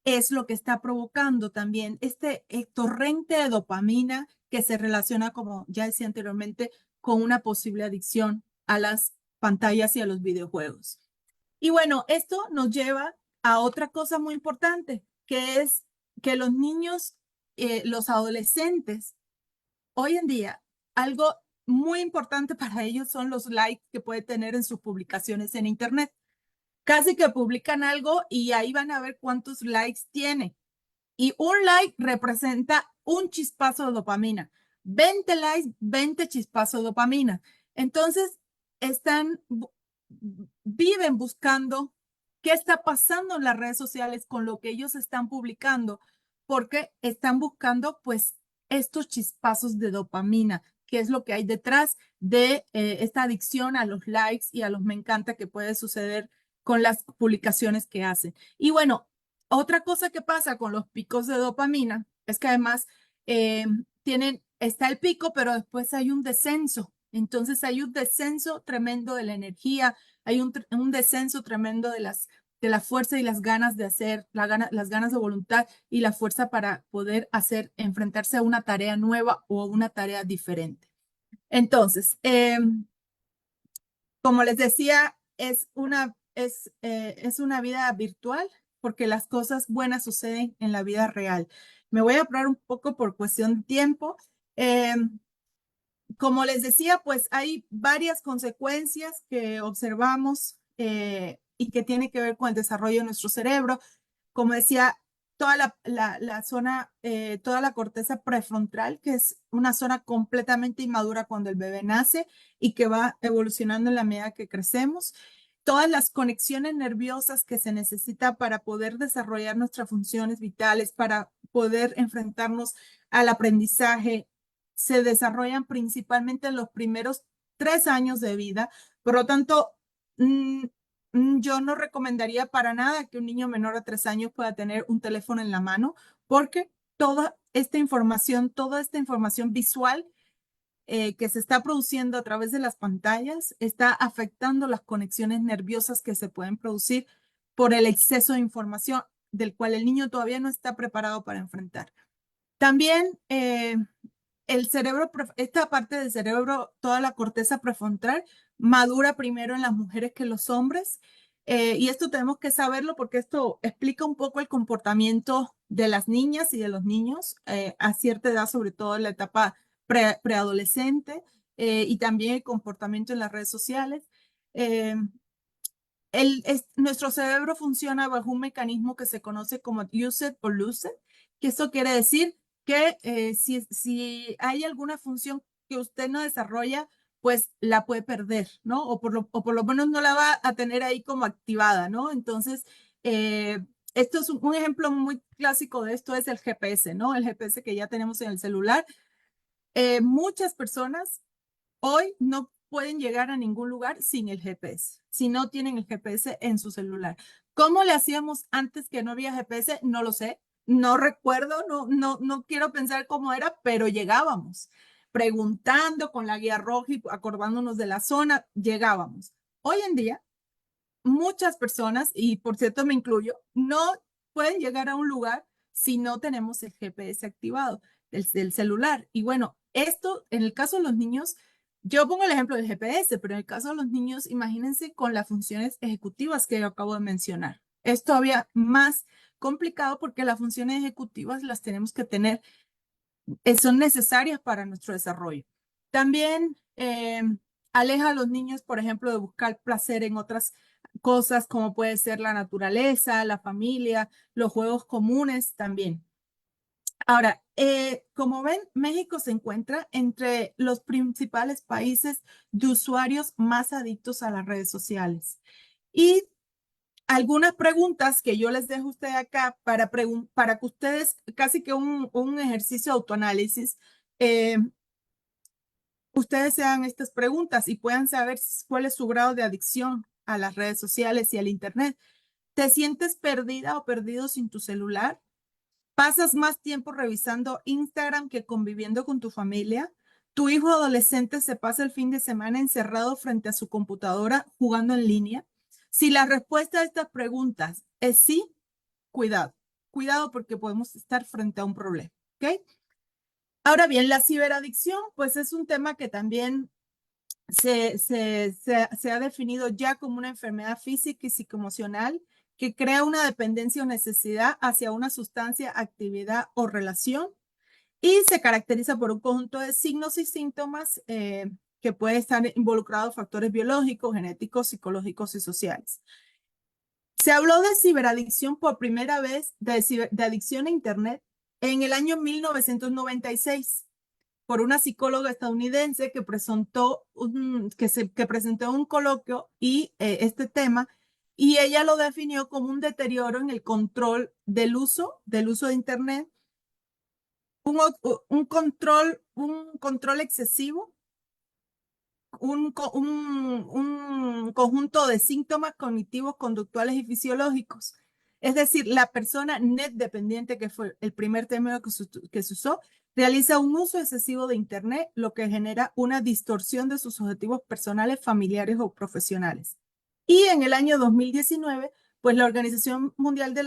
es lo que está provocando también este torrente de dopamina que se relaciona, como ya decía anteriormente, con una posible adicción a las pantallas y a los videojuegos. Y bueno, esto nos lleva a otra cosa muy importante, que es que los niños, los adolescentes, hoy en día, algo muy importante para ellos son los likes que puede tener en sus publicaciones en Internet. Casi que publican algo y ahí van a ver cuántos likes tiene. Y un like representa un chispazo de dopamina. 20 likes, 20 chispazos de dopamina. Entonces, viven buscando qué está pasando en las redes sociales con lo que ellos están publicando, porque están buscando pues estos chispazos de dopamina, que es lo que hay detrás de esta adicción a los likes y a los me encanta que puede suceder con las publicaciones que hacen. Y bueno, otra cosa que pasa con los picos de dopamina es que además está el pico, pero después hay un descenso. Entonces hay un descenso tremendo de la energía, hay un descenso tremendo de la fuerza y las ganas de hacer, las ganas de voluntad y la fuerza para poder enfrentarse a una tarea nueva o a una tarea diferente. Entonces, como les decía, es una vida virtual porque las cosas buenas suceden en la vida real. Me voy a apurar un poco por cuestión de tiempo. Como les decía, pues hay varias consecuencias que observamos y que tienen que ver con el desarrollo de nuestro cerebro. Como decía, la zona, toda la corteza prefrontal, que es una zona completamente inmadura cuando el bebé nace y que va evolucionando en la medida que crecemos. Todas las conexiones nerviosas que se necesita para poder desarrollar nuestras funciones vitales, para poder enfrentarnos al aprendizaje, se desarrollan principalmente en los primeros 3 años de vida. Por lo tanto, yo no recomendaría para nada que un niño menor a 3 años pueda tener un teléfono en la mano, porque toda esta información visual que se está produciendo a través de las pantallas está afectando las conexiones nerviosas que se pueden producir por el exceso de información del cual el niño todavía no está preparado para enfrentar. También el cerebro, esta parte del cerebro, toda la corteza prefrontal, madura primero en las mujeres que en los hombres. Y esto tenemos que saberlo porque esto explica un poco el comportamiento de las niñas y de los niños a cierta edad, sobre todo en la etapa preadolescente, y también el comportamiento en las redes sociales. Nuestro cerebro funciona bajo un mecanismo que se conoce como use it or lose it, que eso quiere decir que si hay alguna función que usted no desarrolla, pues la puede perder, ¿no? O por lo menos no la va a tener ahí como activada, ¿no? Entonces, esto es un ejemplo muy clásico de esto, es el GPS, ¿no? El GPS que ya tenemos en el celular. Muchas personas hoy no pueden llegar a ningún lugar sin el GPS, si no tienen el GPS en su celular. ¿Cómo le hacíamos antes que no había GPS? No lo sé, no recuerdo, no quiero pensar cómo era, pero llegábamos preguntando con la guía roja y acordándonos de la zona, llegábamos. Hoy en día, muchas personas, y por cierto me incluyo, no pueden llegar a un lugar si no tenemos el GPS activado del celular. Y bueno, esto en el caso de los niños, yo pongo el ejemplo del GPS, pero en el caso de los niños, imagínense con las funciones ejecutivas que yo acabo de mencionar. Es todavía más complicado porque las funciones ejecutivas las tenemos que tener, son necesarias para nuestro desarrollo. También aleja a los niños, por ejemplo, de buscar placer en otras cosas como puede ser la naturaleza, la familia, los juegos comunes también. Ahora, como ven, México se encuentra entre los principales países de usuarios más adictos a las redes sociales. Y algunas preguntas que yo les dejo a ustedes acá para que ustedes, casi que un ejercicio de autoanálisis, ustedes se hagan estas preguntas y puedan saber cuál es su grado de adicción a las redes sociales y al Internet. ¿Te sientes perdida o perdido sin tu celular? ¿Pasas más tiempo revisando Instagram que conviviendo con tu familia? ¿Tu hijo adolescente se pasa el fin de semana encerrado frente a su computadora jugando en línea? Si la respuesta a estas preguntas es sí, cuidado. Cuidado porque podemos estar frente a un problema. ¿Ok? Ahora bien, la ciberadicción, pues es un tema que también se ha definido ya como una enfermedad física y psicoemocional que crea una dependencia o necesidad hacia una sustancia, actividad o relación, y se caracteriza por un conjunto de signos y síntomas que pueden estar involucrados factores biológicos, genéticos, psicológicos y sociales. Se habló de ciberadicción por primera vez, de adicción a Internet, en el año 1996 por una psicóloga estadounidense que presentó un coloquio y este tema, y ella lo definió como un deterioro en el control del uso de Internet, un control excesivo, un conjunto de síntomas cognitivos, conductuales y fisiológicos. Es decir, la persona net dependiente, que fue el primer término que se usó, realiza un uso excesivo de Internet, lo que genera una distorsión de sus objetivos personales, familiares o profesionales. Y en el año 2019, pues la Organización Mundial de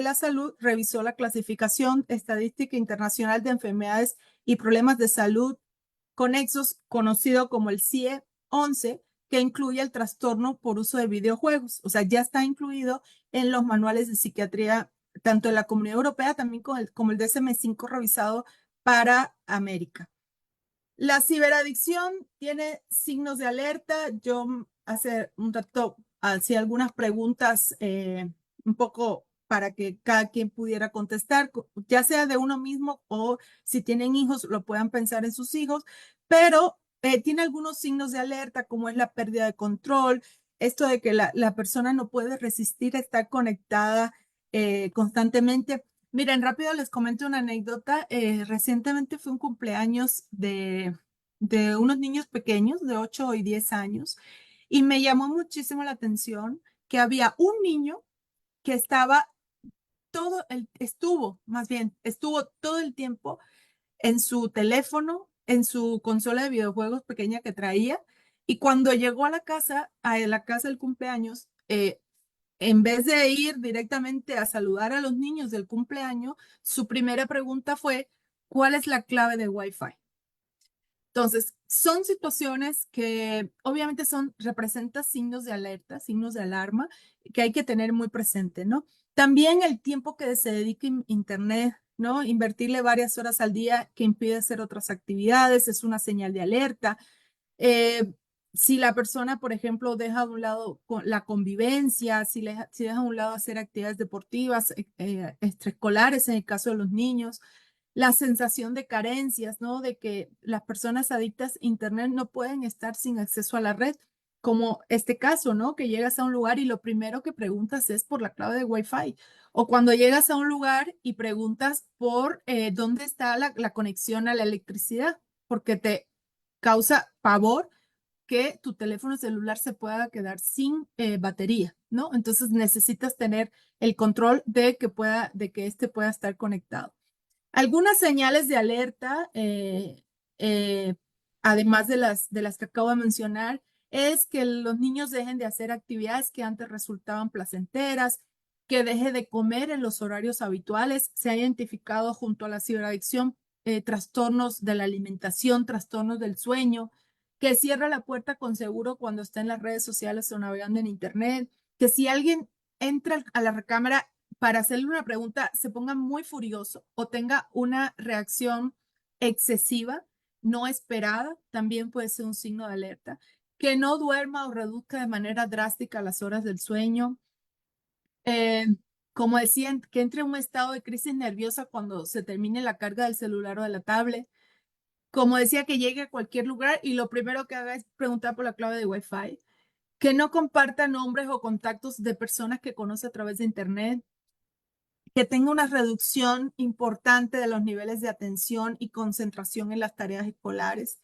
la Salud revisó la clasificación estadística internacional de enfermedades y problemas de salud conexos, conocido como el CIE-11, que incluye el trastorno por uso de videojuegos. O sea, ya está incluido en los manuales de psiquiatría, tanto en la Comunidad Europea, también como el DSM-5 revisado para América. La ciberadicción tiene signos de alerta. Yo hace un rato hacía algunas preguntas un poco para que cada quien pudiera contestar, ya sea de uno mismo o si tienen hijos, lo puedan pensar en sus hijos, pero tiene algunos signos de alerta, como es la pérdida de control, esto de que la persona no puede resistir a estar conectada constantemente. Miren, rápido les comento una anécdota. Recientemente fue un cumpleaños de unos niños pequeños de 8 y 10 años y me llamó muchísimo la atención que había un niño que estuvo todo el tiempo en su teléfono, en su consola de videojuegos pequeña que traía, y cuando llegó a la casa del cumpleaños, en vez de ir directamente a saludar a los niños del cumpleaños, su primera pregunta fue, ¿cuál es la clave de Wi-Fi? Entonces, son situaciones que obviamente representan signos de alerta, signos de alarma, que hay que tener muy presente, ¿no? También el tiempo que se dedica a Internet, ¿no? Invertirle varias horas al día que impide hacer otras actividades es una señal de alerta. Eh, si la persona, por ejemplo, deja de un lado la convivencia, si deja de un lado hacer actividades deportivas, extraescolares en el caso de los niños, la sensación de carencias, ¿no? De que las personas adictas a Internet no pueden estar sin acceso a la red, como este caso, ¿no? Que llegas a un lugar y lo primero que preguntas es por la clave de Wi-Fi. O cuando llegas a un lugar y preguntas por dónde está la conexión a la electricidad, porque te causa pavor que tu teléfono celular se pueda quedar sin batería, ¿no? Entonces necesitas tener el control de que este pueda estar conectado. Algunas señales de alerta, además de las que acabo de mencionar, es que los niños dejen de hacer actividades que antes resultaban placenteras, que deje de comer en los horarios habituales. Se ha identificado junto a la ciberadicción trastornos de la alimentación, trastornos del sueño, que cierra la puerta con seguro cuando está en las redes sociales o navegando en Internet, que si alguien entra a la recámara para hacerle una pregunta se ponga muy furioso o tenga una reacción excesiva, no esperada, también puede ser un signo de alerta. Que no duerma o reduzca de manera drástica las horas del sueño. Eh, Como decían, que entre en un estado de crisis nerviosa cuando se termine la carga del celular o de la tablet. Como decía, que llegue a cualquier lugar y lo primero que haga es preguntar por la clave de Wi-Fi. Que no comparta nombres o contactos de personas que conoce a través de Internet, que tenga una reducción importante de los niveles de atención y concentración en las tareas escolares,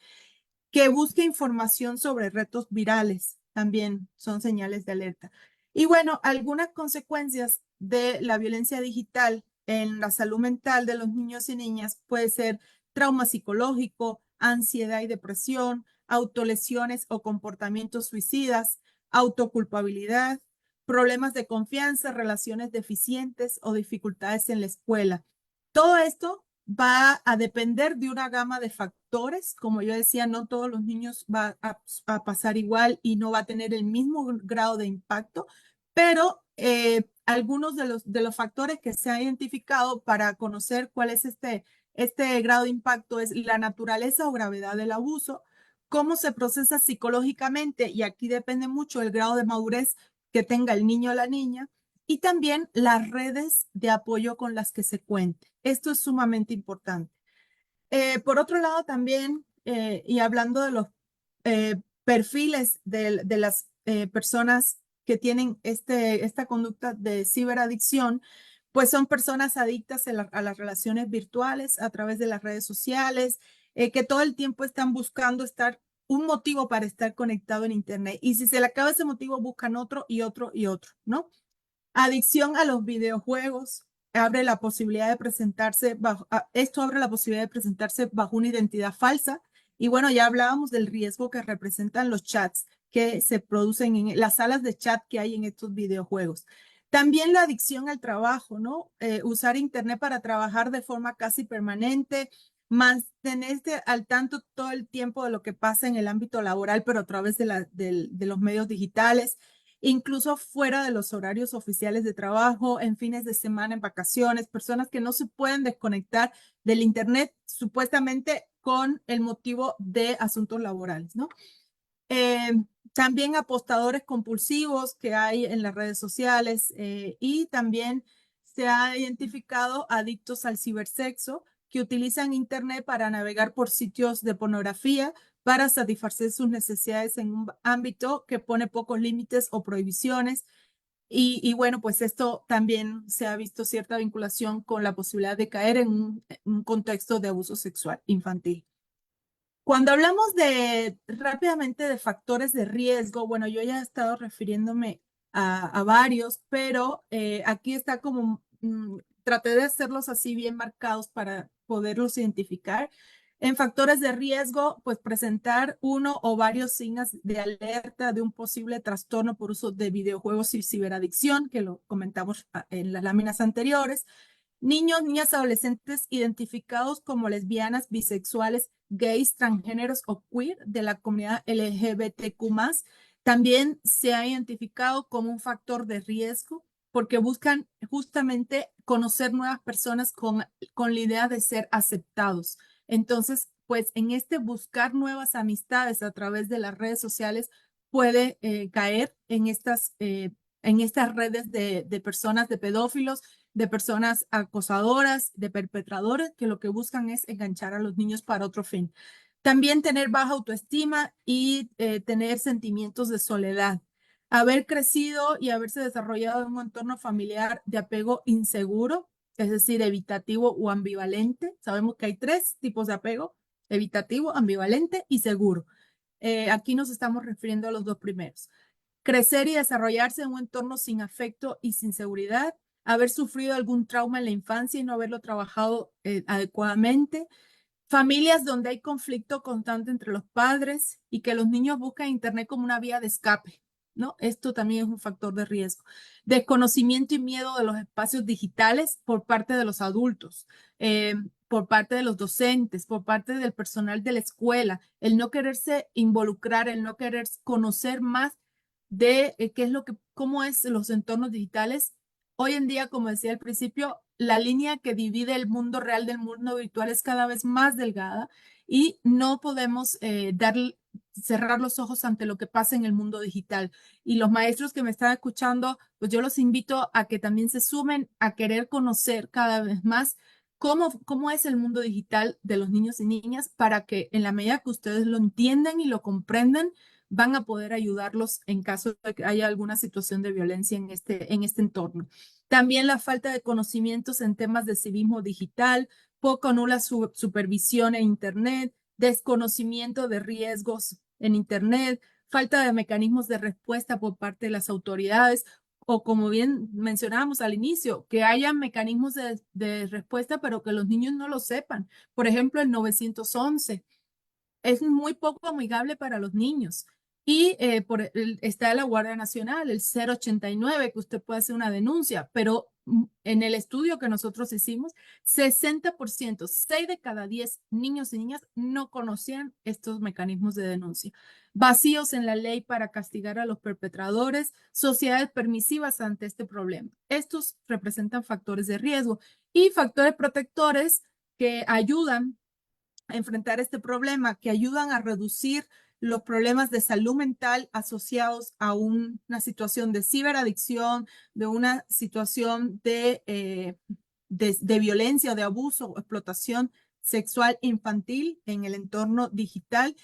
que busque información sobre retos virales, también son señales de alerta. Y bueno, algunas consecuencias de la violencia digital en la salud mental de los niños y niñas puede ser trauma psicológico, ansiedad y depresión, autolesiones o comportamientos suicidas, autoculpabilidad, problemas de confianza, relaciones deficientes o dificultades en la escuela. Todo esto va a depender de una gama de factores. Como yo decía, no todos los niños van a pasar igual y no va a tener el mismo grado de impacto, pero algunos de los factores que se han identificado para conocer cuál es este grado de impacto es la naturaleza o gravedad del abuso, cómo se procesa psicológicamente, y aquí depende mucho el grado de madurez que tenga el niño o la niña, y también las redes de apoyo con las que se cuente. Esto es sumamente importante. Por otro lado, también, y hablando de los perfiles de las personas que tienen esta conducta de ciberadicción, pues son personas adictas a las relaciones virtuales a través de las redes sociales, que todo el tiempo están buscando un motivo para estar conectado en Internet. Y si se le acaba ese motivo, buscan otro y otro y otro, ¿no? Adicción a los videojuegos abre la posibilidad de esto abre la posibilidad de presentarse bajo una identidad falsa. Y bueno, ya hablábamos del riesgo que representan los chats que se producen en las salas de chat que hay en estos videojuegos. También la adicción al trabajo, ¿no? Usar Internet para trabajar de forma casi permanente, mantenerse al tanto todo el tiempo de lo que pasa en el ámbito laboral, pero a través de los medios digitales, incluso fuera de los horarios oficiales de trabajo, en fines de semana, en vacaciones, personas que no se pueden desconectar del Internet supuestamente con el motivo de asuntos laborales, ¿no? También apostadores compulsivos que hay en las redes sociales, y también se ha identificado adictos al cibersexo que utilizan Internet para navegar por sitios de pornografía para satisfacer sus necesidades en un ámbito que pone pocos límites o prohibiciones. Y bueno, pues esto también se ha visto cierta vinculación con la posibilidad de caer en un contexto de abuso sexual infantil. Cuando hablamos rápidamente de factores de riesgo, bueno, yo ya he estado refiriéndome a varios, pero aquí está como, traté de hacerlos así bien marcados para poderlos identificar. En factores de riesgo, pues presentar uno o varios signos de alerta de un posible trastorno por uso de videojuegos y ciberadicción, que lo comentamos en las láminas anteriores. Niños, niñas, adolescentes identificados como lesbianas, bisexuales, gays, transgéneros o queer de la comunidad LGBTQ+, también se ha identificado como un factor de riesgo porque buscan justamente conocer nuevas personas con la idea de ser aceptados. Entonces, pues en este buscar nuevas amistades a través de las redes sociales puede caer en estas redes de personas, de pedófilos, de personas acosadoras, de perpetradores, que lo que buscan es enganchar a los niños para otro fin. También tener baja autoestima y tener sentimientos de soledad. Haber crecido y haberse desarrollado en un entorno familiar de apego inseguro, es decir, evitativo o ambivalente. Sabemos que hay 3 tipos de apego: evitativo, ambivalente y seguro. Aquí nos estamos refiriendo a los 2 primeros. Crecer y desarrollarse en un entorno sin afecto y sin seguridad, haber sufrido algún trauma en la infancia y no haberlo trabajado adecuadamente, familias donde hay conflicto constante entre los padres y que los niños buscan Internet como una vía de escape, ¿no? Esto también es un factor de riesgo. Desconocimiento y miedo de los espacios digitales por parte de los adultos, por parte de los docentes, por parte del personal de la escuela, el no quererse involucrar, el no querer conocer más de cómo es los entornos digitales. Hoy en día, como decía al principio, la línea que divide el mundo real del mundo virtual es cada vez más delgada y no podemos cerrar los ojos ante lo que pasa en el mundo digital. Y los maestros que me están escuchando, pues yo los invito a que también se sumen a querer conocer cada vez más cómo es el mundo digital de los niños y niñas para que en la medida que ustedes lo entiendan y lo comprenden, van a poder ayudarlos en caso de que haya alguna situación de violencia en este entorno. También la falta de conocimientos en temas de civismo digital, poco o nula supervisión en Internet, desconocimiento de riesgos en Internet, falta de mecanismos de respuesta por parte de las autoridades, o como bien mencionábamos al inicio, que haya mecanismos de respuesta, pero que los niños no lo sepan. Por ejemplo, el 911 es muy poco amigable para los niños. Y está la Guardia Nacional, el 089, que usted puede hacer una denuncia, pero en el estudio que nosotros hicimos, 60%, 6 de cada 10 niños y niñas no conocían estos mecanismos de denuncia. Vacíos en la ley para castigar a los perpetradores, sociedades permisivas ante este problema. Estos representan factores de riesgo y factores protectores que ayudan a enfrentar este problema, que ayudan a reducir los problemas de salud mental asociados a una situación de ciberadicción, de una situación de violencia, de abuso o explotación sexual infantil en el entorno digital.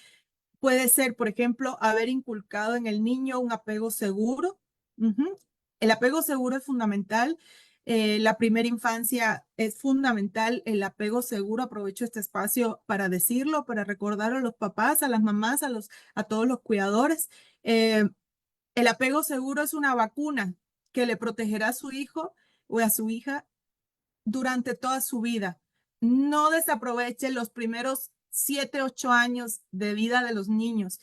Puede ser, por ejemplo, haber inculcado en el niño un apego seguro. El apego seguro es fundamental. La primera infancia es fundamental, el apego seguro. Aprovecho este espacio para decirlo, para recordar a los papás, a las mamás, a todos los cuidadores. El apego seguro es una vacuna que le protegerá a su hijo o a su hija durante toda su vida. No desaproveche los primeros 7, 8 años de vida de los niños.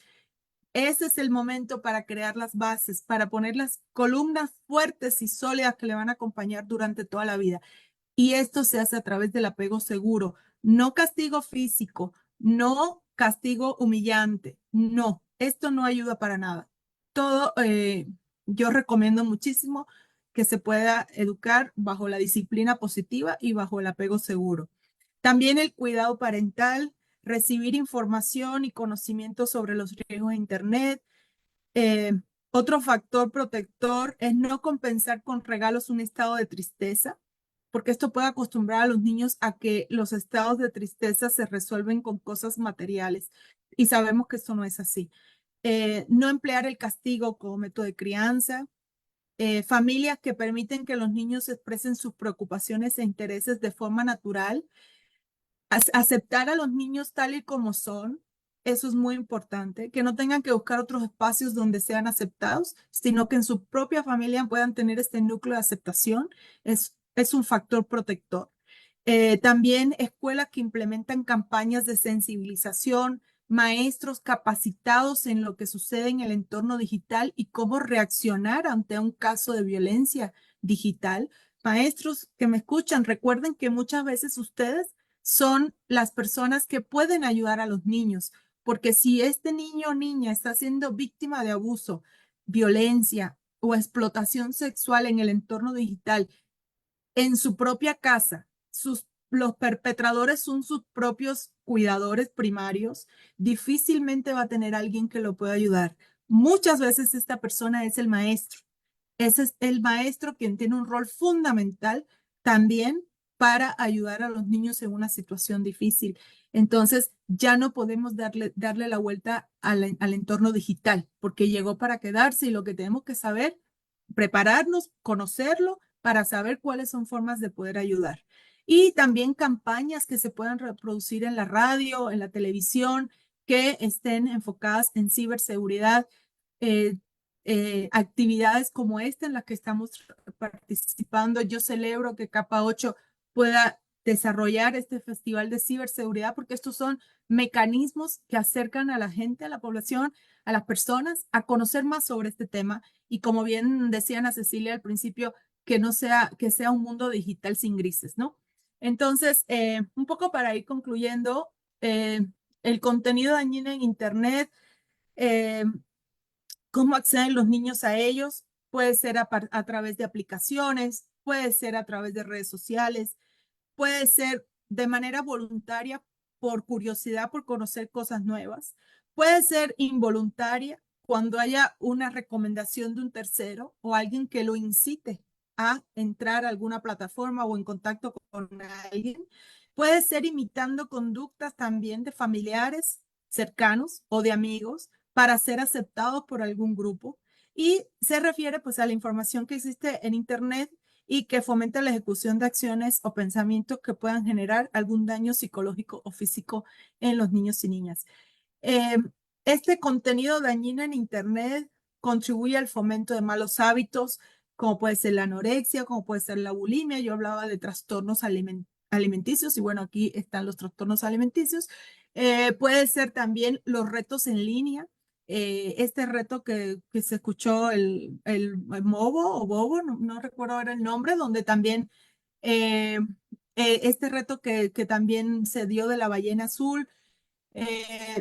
Ese es el momento para crear las bases, para poner las columnas fuertes y sólidas que le van a acompañar durante toda la vida. Y esto se hace a través del apego seguro, no castigo físico, no castigo humillante, no, esto no ayuda para nada. Todo, yo recomiendo muchísimo que se pueda educar bajo la disciplina positiva y bajo el apego seguro. También el cuidado parental, recibir información y conocimiento sobre los riesgos de Internet. Eh, Otro factor protector es no compensar con regalos un estado de tristeza. porque esto puede acostumbrar a los niños a que los estados de tristeza se resuelven con cosas materiales y sabemos que esto no es así. No emplear el castigo como método de crianza, familias que permiten que los niños expresen sus preocupaciones e intereses de forma natural, aceptar a los niños tal y como son, eso es muy importante, que no tengan que buscar otros espacios donde sean aceptados, sino que en su propia familia puedan tener este núcleo de aceptación, es un factor protector. También escuelas que implementan campañas de sensibilización, maestros capacitados en lo que sucede en el entorno digital y cómo reaccionar ante un caso de violencia digital. Maestros que me escuchan, recuerden que muchas veces ustedes son las personas que pueden ayudar a los niños, porque si este niño o niña está siendo víctima de abuso, violencia o explotación sexual en el entorno digital, en su propia casa, los perpetradores son sus propios cuidadores primarios, difícilmente va a tener alguien que lo pueda ayudar. Muchas veces esta persona es el maestro. Ese es el maestro quien tiene un rol fundamental también para ayudar a los niños en una situación difícil. Entonces, ya no podemos darle la vuelta al entorno digital, porque llegó para quedarse y lo que tenemos que saber, prepararnos, conocerlo para saber cuáles son formas de poder ayudar. Y también campañas que se puedan reproducir en la radio, en la televisión, que estén enfocadas en ciberseguridad, eh, actividades como esta en las que estamos participando. Yo celebro que Capa 8 pueda desarrollar este festival de ciberseguridad porque estos son mecanismos que acercan a la gente, a la población, a las personas a conocer más sobre este tema y como bien decía Ana Cecilia al principio, que sea un mundo digital sin grises, ¿no? Entonces, un poco para ir concluyendo, el contenido dañino en Internet, eh, cómo acceden los niños a ellos, puede ser a través de aplicaciones, puede ser a través de redes sociales, puede ser de manera voluntaria por curiosidad, por conocer cosas nuevas, puede ser involuntaria cuando haya una recomendación de un tercero o alguien que lo incite a entrar a alguna plataforma o en contacto con alguien, puede ser imitando conductas también de familiares cercanos o de amigos para ser aceptados por algún grupo y se refiere pues a la información que existe en Internet y que fomenta la ejecución de acciones o pensamientos que puedan generar algún daño psicológico o físico en los niños y niñas. Eh, este contenido dañino en Internet contribuye al fomento de malos hábitos, como puede ser la anorexia, como puede ser la bulimia. Yo hablaba de trastornos alimenticios y bueno, aquí están los trastornos alimenticios. Puede ser también los retos en línea. Este reto que se escuchó, el Mobo o Bobo, no recuerdo ahora el nombre, donde también este reto que también se dio de la ballena azul,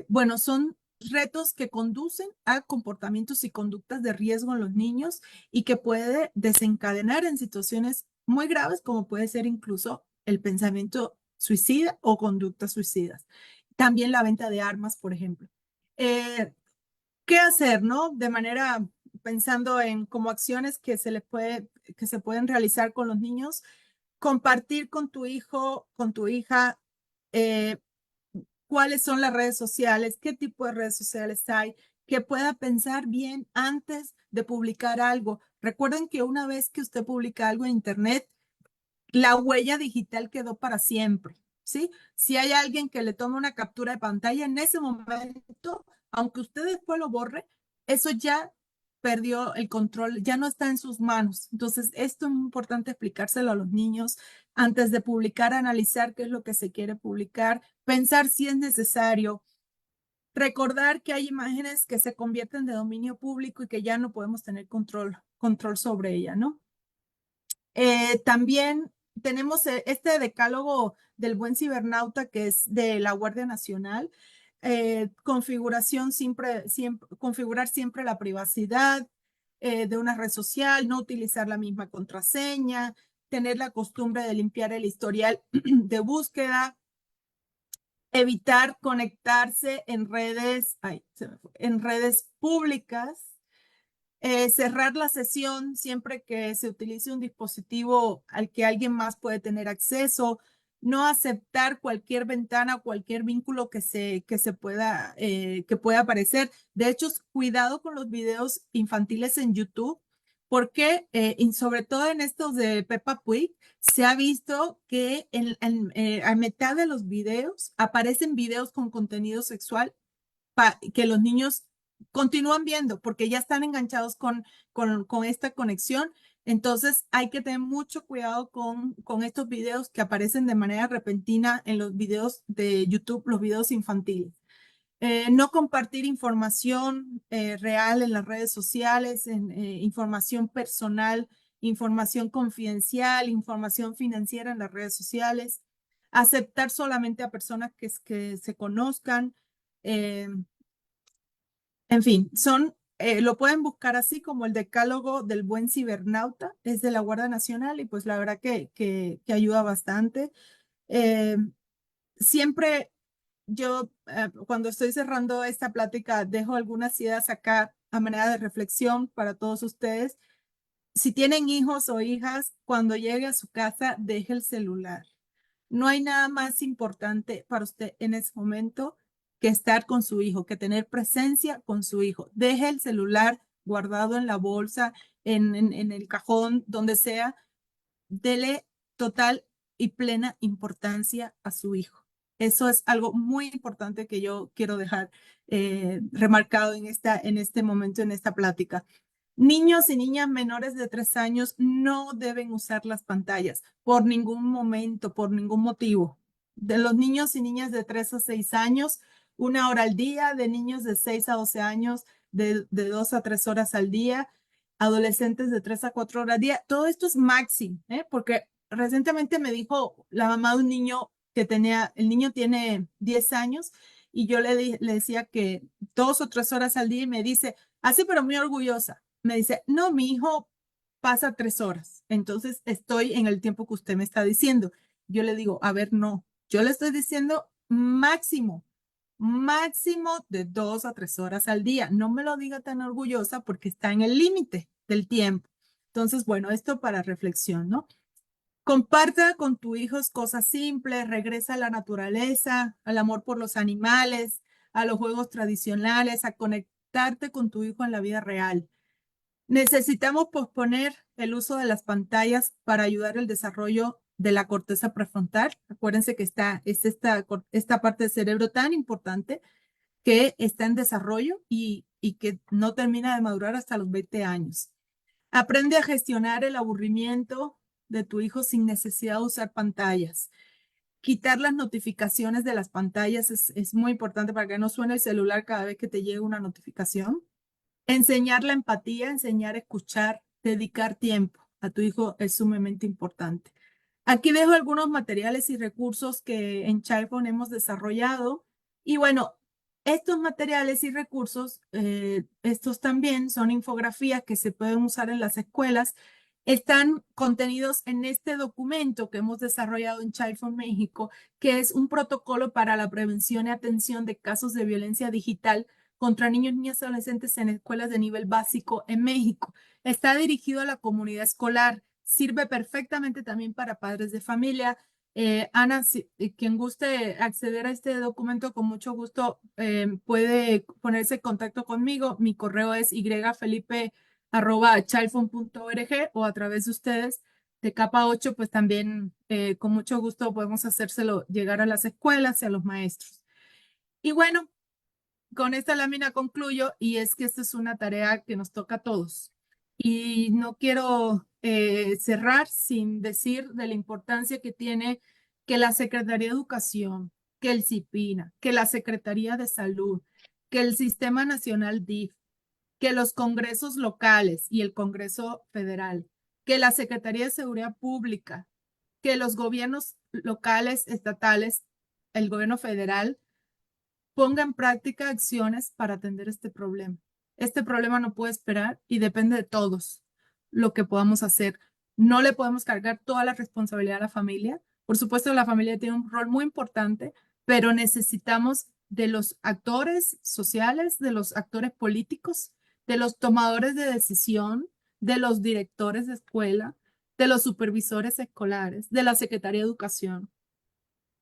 bueno, son retos que conducen a comportamientos y conductas de riesgo en los niños y que puede desencadenar en situaciones muy graves, como puede ser incluso el pensamiento suicida o conductas suicidas. También la venta de armas, por ejemplo. ¿Qué hacer, no? De manera, pensando en como acciones que se pueden realizar con los niños, compartir con tu hijo, con tu hija, eh, cuáles son las redes sociales, qué tipo de redes sociales hay, que pueda pensar bien antes de publicar algo. Recuerden que una vez que usted publica algo en Internet, la huella digital quedó para siempre, ¿sí? Si hay alguien que le toma una captura de pantalla en ese momento, aunque usted después lo borre, eso ya perdió el control, ya no está en sus manos. Entonces, esto es muy importante explicárselo a los niños antes de publicar, analizar qué es lo que se quiere publicar, pensar si es necesario, recordar que hay imágenes que se convierten de dominio público y que ya no podemos tener control sobre ella, ¿no? También tenemos este decálogo del buen cibernauta que es de la Guardia Nacional. Configurar siempre la privacidad de una red social, no utilizar la misma contraseña, tener la costumbre de limpiar el historial de búsqueda, evitar conectarse en redes públicas, cerrar la sesión siempre que se utilice un dispositivo al que alguien más puede tener acceso, no aceptar cualquier ventana o cualquier vínculo que pueda aparecer. De hecho, cuidado con los videos infantiles en YouTube, porque y sobre todo en estos de Peppa Pig, se ha visto que a mitad de los videos aparecen videos con contenido sexual que los niños continúan viendo porque ya están enganchados con esta conexión. Entonces hay que tener mucho cuidado con estos videos que aparecen de manera repentina en los videos de YouTube, los videos infantiles. No compartir información real en las redes sociales, información personal, información confidencial, información financiera en las redes sociales. Aceptar solamente a personas que se conozcan. Eh, en fin, lo pueden buscar así como el decálogo del buen cibernauta, es de la Guardia Nacional y pues la verdad que ayuda bastante. Eh, Siempre yo, cuando estoy cerrando esta plática, dejo algunas ideas acá a manera de reflexión para todos ustedes. Si tienen hijos o hijas, cuando llegue a su casa, deje el celular. No hay nada más importante para usted en ese momento que estar con su hijo, que tener presencia con su hijo. Deje el celular guardado en la bolsa, en el cajón, donde sea. Dele total y plena importancia a su hijo. Eso es algo muy importante que yo quiero dejar remarcado en este momento, en esta plática. Niños y niñas menores de 3 años no deben usar las pantallas por ningún momento, por ningún motivo. De los niños y niñas de 3 a 6 años, 1 hora al día. De niños de 6 a 12 años, de 2 a 3 horas al día. Adolescentes de 3 a 4 horas al día. Todo esto es máximo, porque recientemente me dijo la mamá de un niño el niño tiene 10 años y yo le decía que 2 o 3 horas al día y me dice, así pero muy orgullosa. Me dice, no, mi hijo pasa 3 horas, entonces estoy en el tiempo que usted me está diciendo. Yo le digo, a ver, no, yo le estoy diciendo máximo de 2 a 3 horas al día. No me lo diga tan orgullosa porque está en el límite del tiempo. Entonces, bueno, esto para reflexión, ¿no? Comparta con tu hijos cosas simples, regresa a la naturaleza, al amor por los animales, a los juegos tradicionales, a conectarte con tu hijo en la vida real. Necesitamos posponer el uso de las pantallas para ayudar al desarrollo de la corteza prefrontal. Acuérdense que es esta parte del cerebro tan importante que está en desarrollo y que no termina de madurar hasta los 20 años. Aprende a gestionar el aburrimiento de tu hijo sin necesidad de usar pantallas. Quitar las notificaciones de las pantallas es muy importante para que no suene el celular cada vez que te llegue una notificación. Enseñar la empatía, enseñar a escuchar, dedicar tiempo a tu hijo es sumamente importante. Aquí dejo algunos materiales y recursos que en Childfund hemos desarrollado. Y bueno, estos materiales y recursos, estos también son infografías que se pueden usar en las escuelas. Están contenidos en este documento que hemos desarrollado en Childfund México, que es un protocolo para la prevención y atención de casos de violencia digital contra niños, niñas y adolescentes en escuelas de nivel básico en México. Está dirigido a la comunidad escolar. Sirve perfectamente también para padres de familia. Ana, quien guste acceder a este documento, con mucho gusto puede ponerse en contacto conmigo. Mi correo es yfelipe@childfund.org o a través de ustedes de capa 8, pues también con mucho gusto podemos hacérselo llegar a las escuelas y a los maestros. Y bueno, con esta lámina concluyo y es que esta es una tarea que nos toca a todos. Y no quiero cerrar sin decir de la importancia que tiene que la Secretaría de Educación, que el CIPINA, que la Secretaría de Salud, que el Sistema Nacional DIF, que los congresos locales y el Congreso Federal, que la Secretaría de Seguridad Pública, que los gobiernos locales, estatales, el gobierno federal, ponga en práctica acciones para atender este problema. Este problema no puede esperar y depende de todos lo que podamos hacer. No le podemos cargar toda la responsabilidad a la familia. Por supuesto, la familia tiene un rol muy importante, pero necesitamos de los actores sociales, de los actores políticos, de los tomadores de decisión, de los directores de escuela, de los supervisores escolares, de la Secretaría de Educación,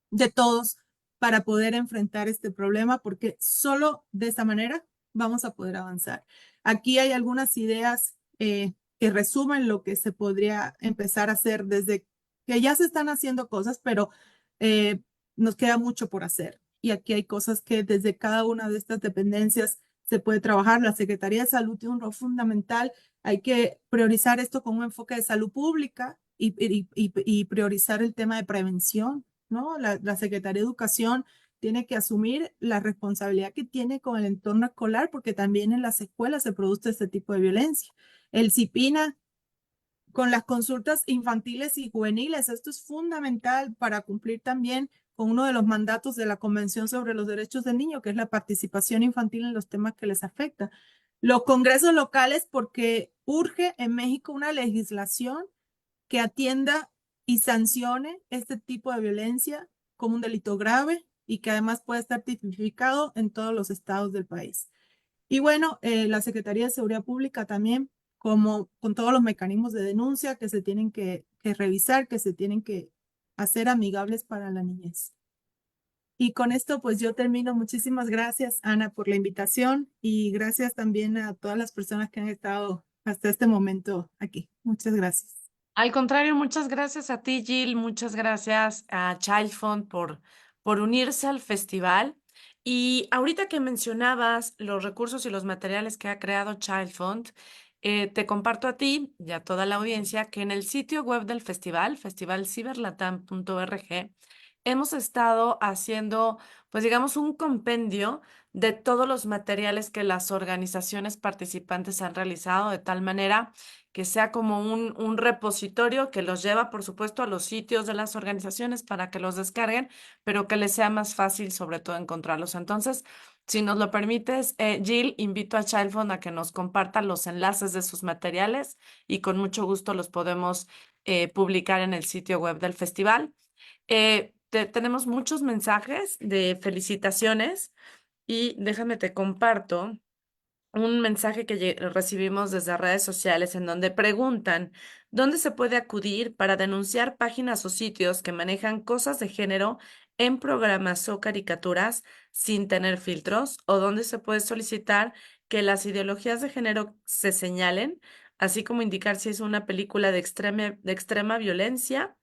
de todos para poder enfrentar este problema, porque solo de esta manera vamos a poder avanzar. Aquí hay algunas ideas que resumen lo que se podría empezar a hacer desde que ya se están haciendo cosas, pero eh, nos queda mucho por hacer. Y aquí hay cosas que desde cada una de estas dependencias se puede trabajar. La Secretaría de Salud tiene un rol fundamental. Hay que priorizar esto con un enfoque de salud pública y priorizar el tema de prevención, ¿no? La Secretaría de Educación tiene que asumir la responsabilidad que tiene con el entorno escolar, porque también en las escuelas se produce este tipo de violencia. El CIPINA, con las consultas infantiles y juveniles, esto es fundamental para cumplir también con uno de los mandatos de la Convención sobre los Derechos del Niño, que es la participación infantil en los temas que les afectan. Los congresos locales, porque urge en México una legislación que atienda y sancione este tipo de violencia como un delito grave y que además pueda estar tipificado en todos los estados del país. Y bueno, la Secretaría de Seguridad Pública también, como con todos los mecanismos de denuncia que se tienen que revisar, que se tienen que hacer amigables para la niñez. Y con esto, pues yo termino. Muchísimas gracias, Ana, por la invitación y gracias también a todas las personas que han estado hasta este momento aquí. Muchas gracias. Al contrario, muchas gracias a ti, Jill, muchas gracias a Child Fund por unirse al festival. Y ahorita que mencionabas los recursos y los materiales que ha creado Child Fund, te comparto a ti y a toda la audiencia que en el sitio web del festival, festivalciberlatam.org, hemos estado haciendo, pues digamos, un compendio de todos los materiales que las organizaciones participantes han realizado, de tal manera que sea como un repositorio que los lleva, por supuesto, a los sitios de las organizaciones para que los descarguen, pero que les sea más fácil, sobre todo, encontrarlos. Entonces, si nos lo permites, Jill, invito a Child Fund a que nos comparta los enlaces de sus materiales y con mucho gusto los podemos publicar en el sitio web del festival. Tenemos muchos mensajes de felicitaciones y déjame te comparto un mensaje que recibimos desde redes sociales en donde preguntan dónde se puede acudir para denunciar páginas o sitios que manejan cosas de género en programas o caricaturas sin tener filtros, o dónde se puede solicitar que las ideologías de género se señalen, así como indicar si es una película de extrema violencia,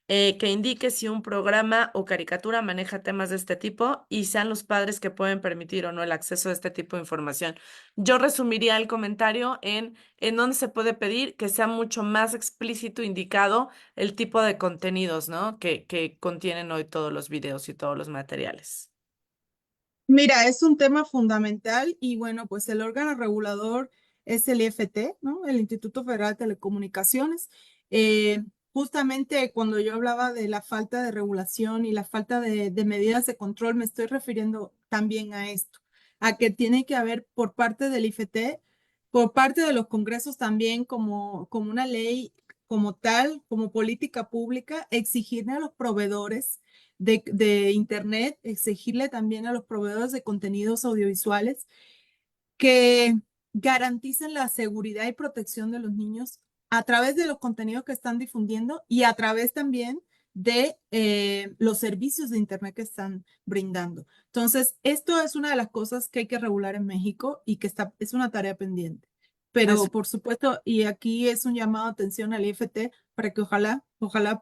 que indique si un programa o caricatura maneja temas de este tipo y sean los padres que pueden permitir o no el acceso a este tipo de información. Yo resumiría el comentario en dónde se puede pedir que sea mucho más explícito indicado el tipo de contenidos, ¿no? Que contienen hoy todos los videos y todos los materiales. Mira, es un tema fundamental y bueno, pues el órgano regulador es el IFT, ¿no? El Instituto Federal de Telecomunicaciones. Justamente cuando yo hablaba de la falta de regulación y la falta de medidas de control, me estoy refiriendo también a esto, a que tiene que haber por parte del IFT, por parte de los congresos también como una ley como tal, como política pública, exigirle a los proveedores de Internet, exigirle también a los proveedores de contenidos audiovisuales que garanticen la seguridad y protección de los niños a través de los contenidos que están difundiendo y a través también de los servicios de Internet que están brindando. Entonces, esto es una de las cosas que hay que regular en México y que es una tarea pendiente. Pero, por supuesto, y aquí es un llamado de atención al IFT para que ojalá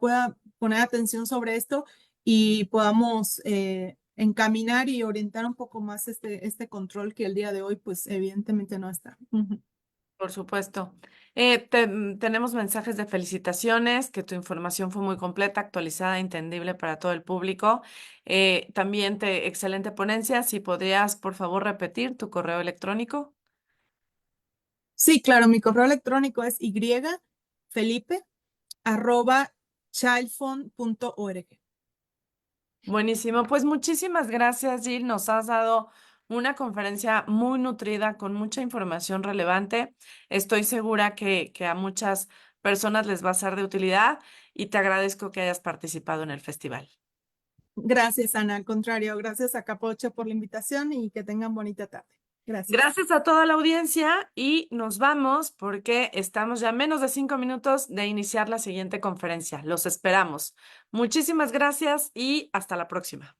pueda poner atención sobre esto y podamos encaminar y orientar un poco más este control que el día de hoy, pues evidentemente no está. Por supuesto. Tenemos mensajes de felicitaciones, que tu información fue muy completa, actualizada, entendible para todo el público. También excelente ponencia. Si podrías, por favor, repetir tu correo electrónico. Sí, claro, mi correo electrónico es yfelipe@childfund.org. Buenísimo. Pues muchísimas gracias, Jill. Nos has dado una conferencia muy nutrida con mucha información relevante. Estoy segura que a muchas personas les va a ser de utilidad y te agradezco que hayas participado en el festival. Gracias, Ana. Al contrario, gracias a Capocho por la invitación y que tengan bonita tarde. Gracias. Gracias a toda la audiencia y nos vamos porque estamos ya a menos de 5 minutos de iniciar la siguiente conferencia. Los esperamos. Muchísimas gracias y hasta la próxima.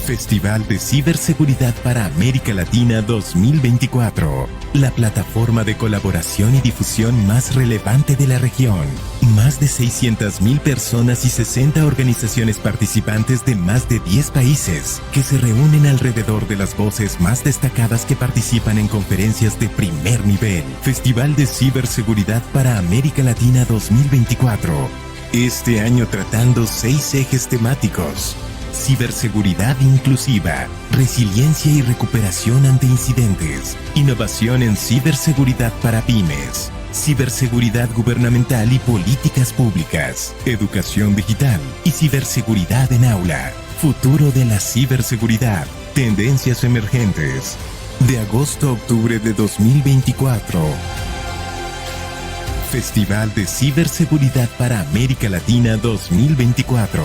Festival de Ciberseguridad para América Latina 2024. La plataforma de colaboración y difusión más relevante de la región. Más de 600,000 personas y 60 organizaciones participantes de más de 10 países que se reúnen alrededor de las voces más destacadas que participan en conferencias de primer nivel. Festival de Ciberseguridad para América Latina 2024. Este año tratando 6 ejes temáticos. Ciberseguridad inclusiva, resiliencia y recuperación ante incidentes, innovación en ciberseguridad para pymes, ciberseguridad gubernamental y políticas públicas, educación digital y ciberseguridad en aula, futuro de la ciberseguridad, tendencias emergentes. De agosto a octubre de 2024. Festival de Ciberseguridad para América Latina 2024.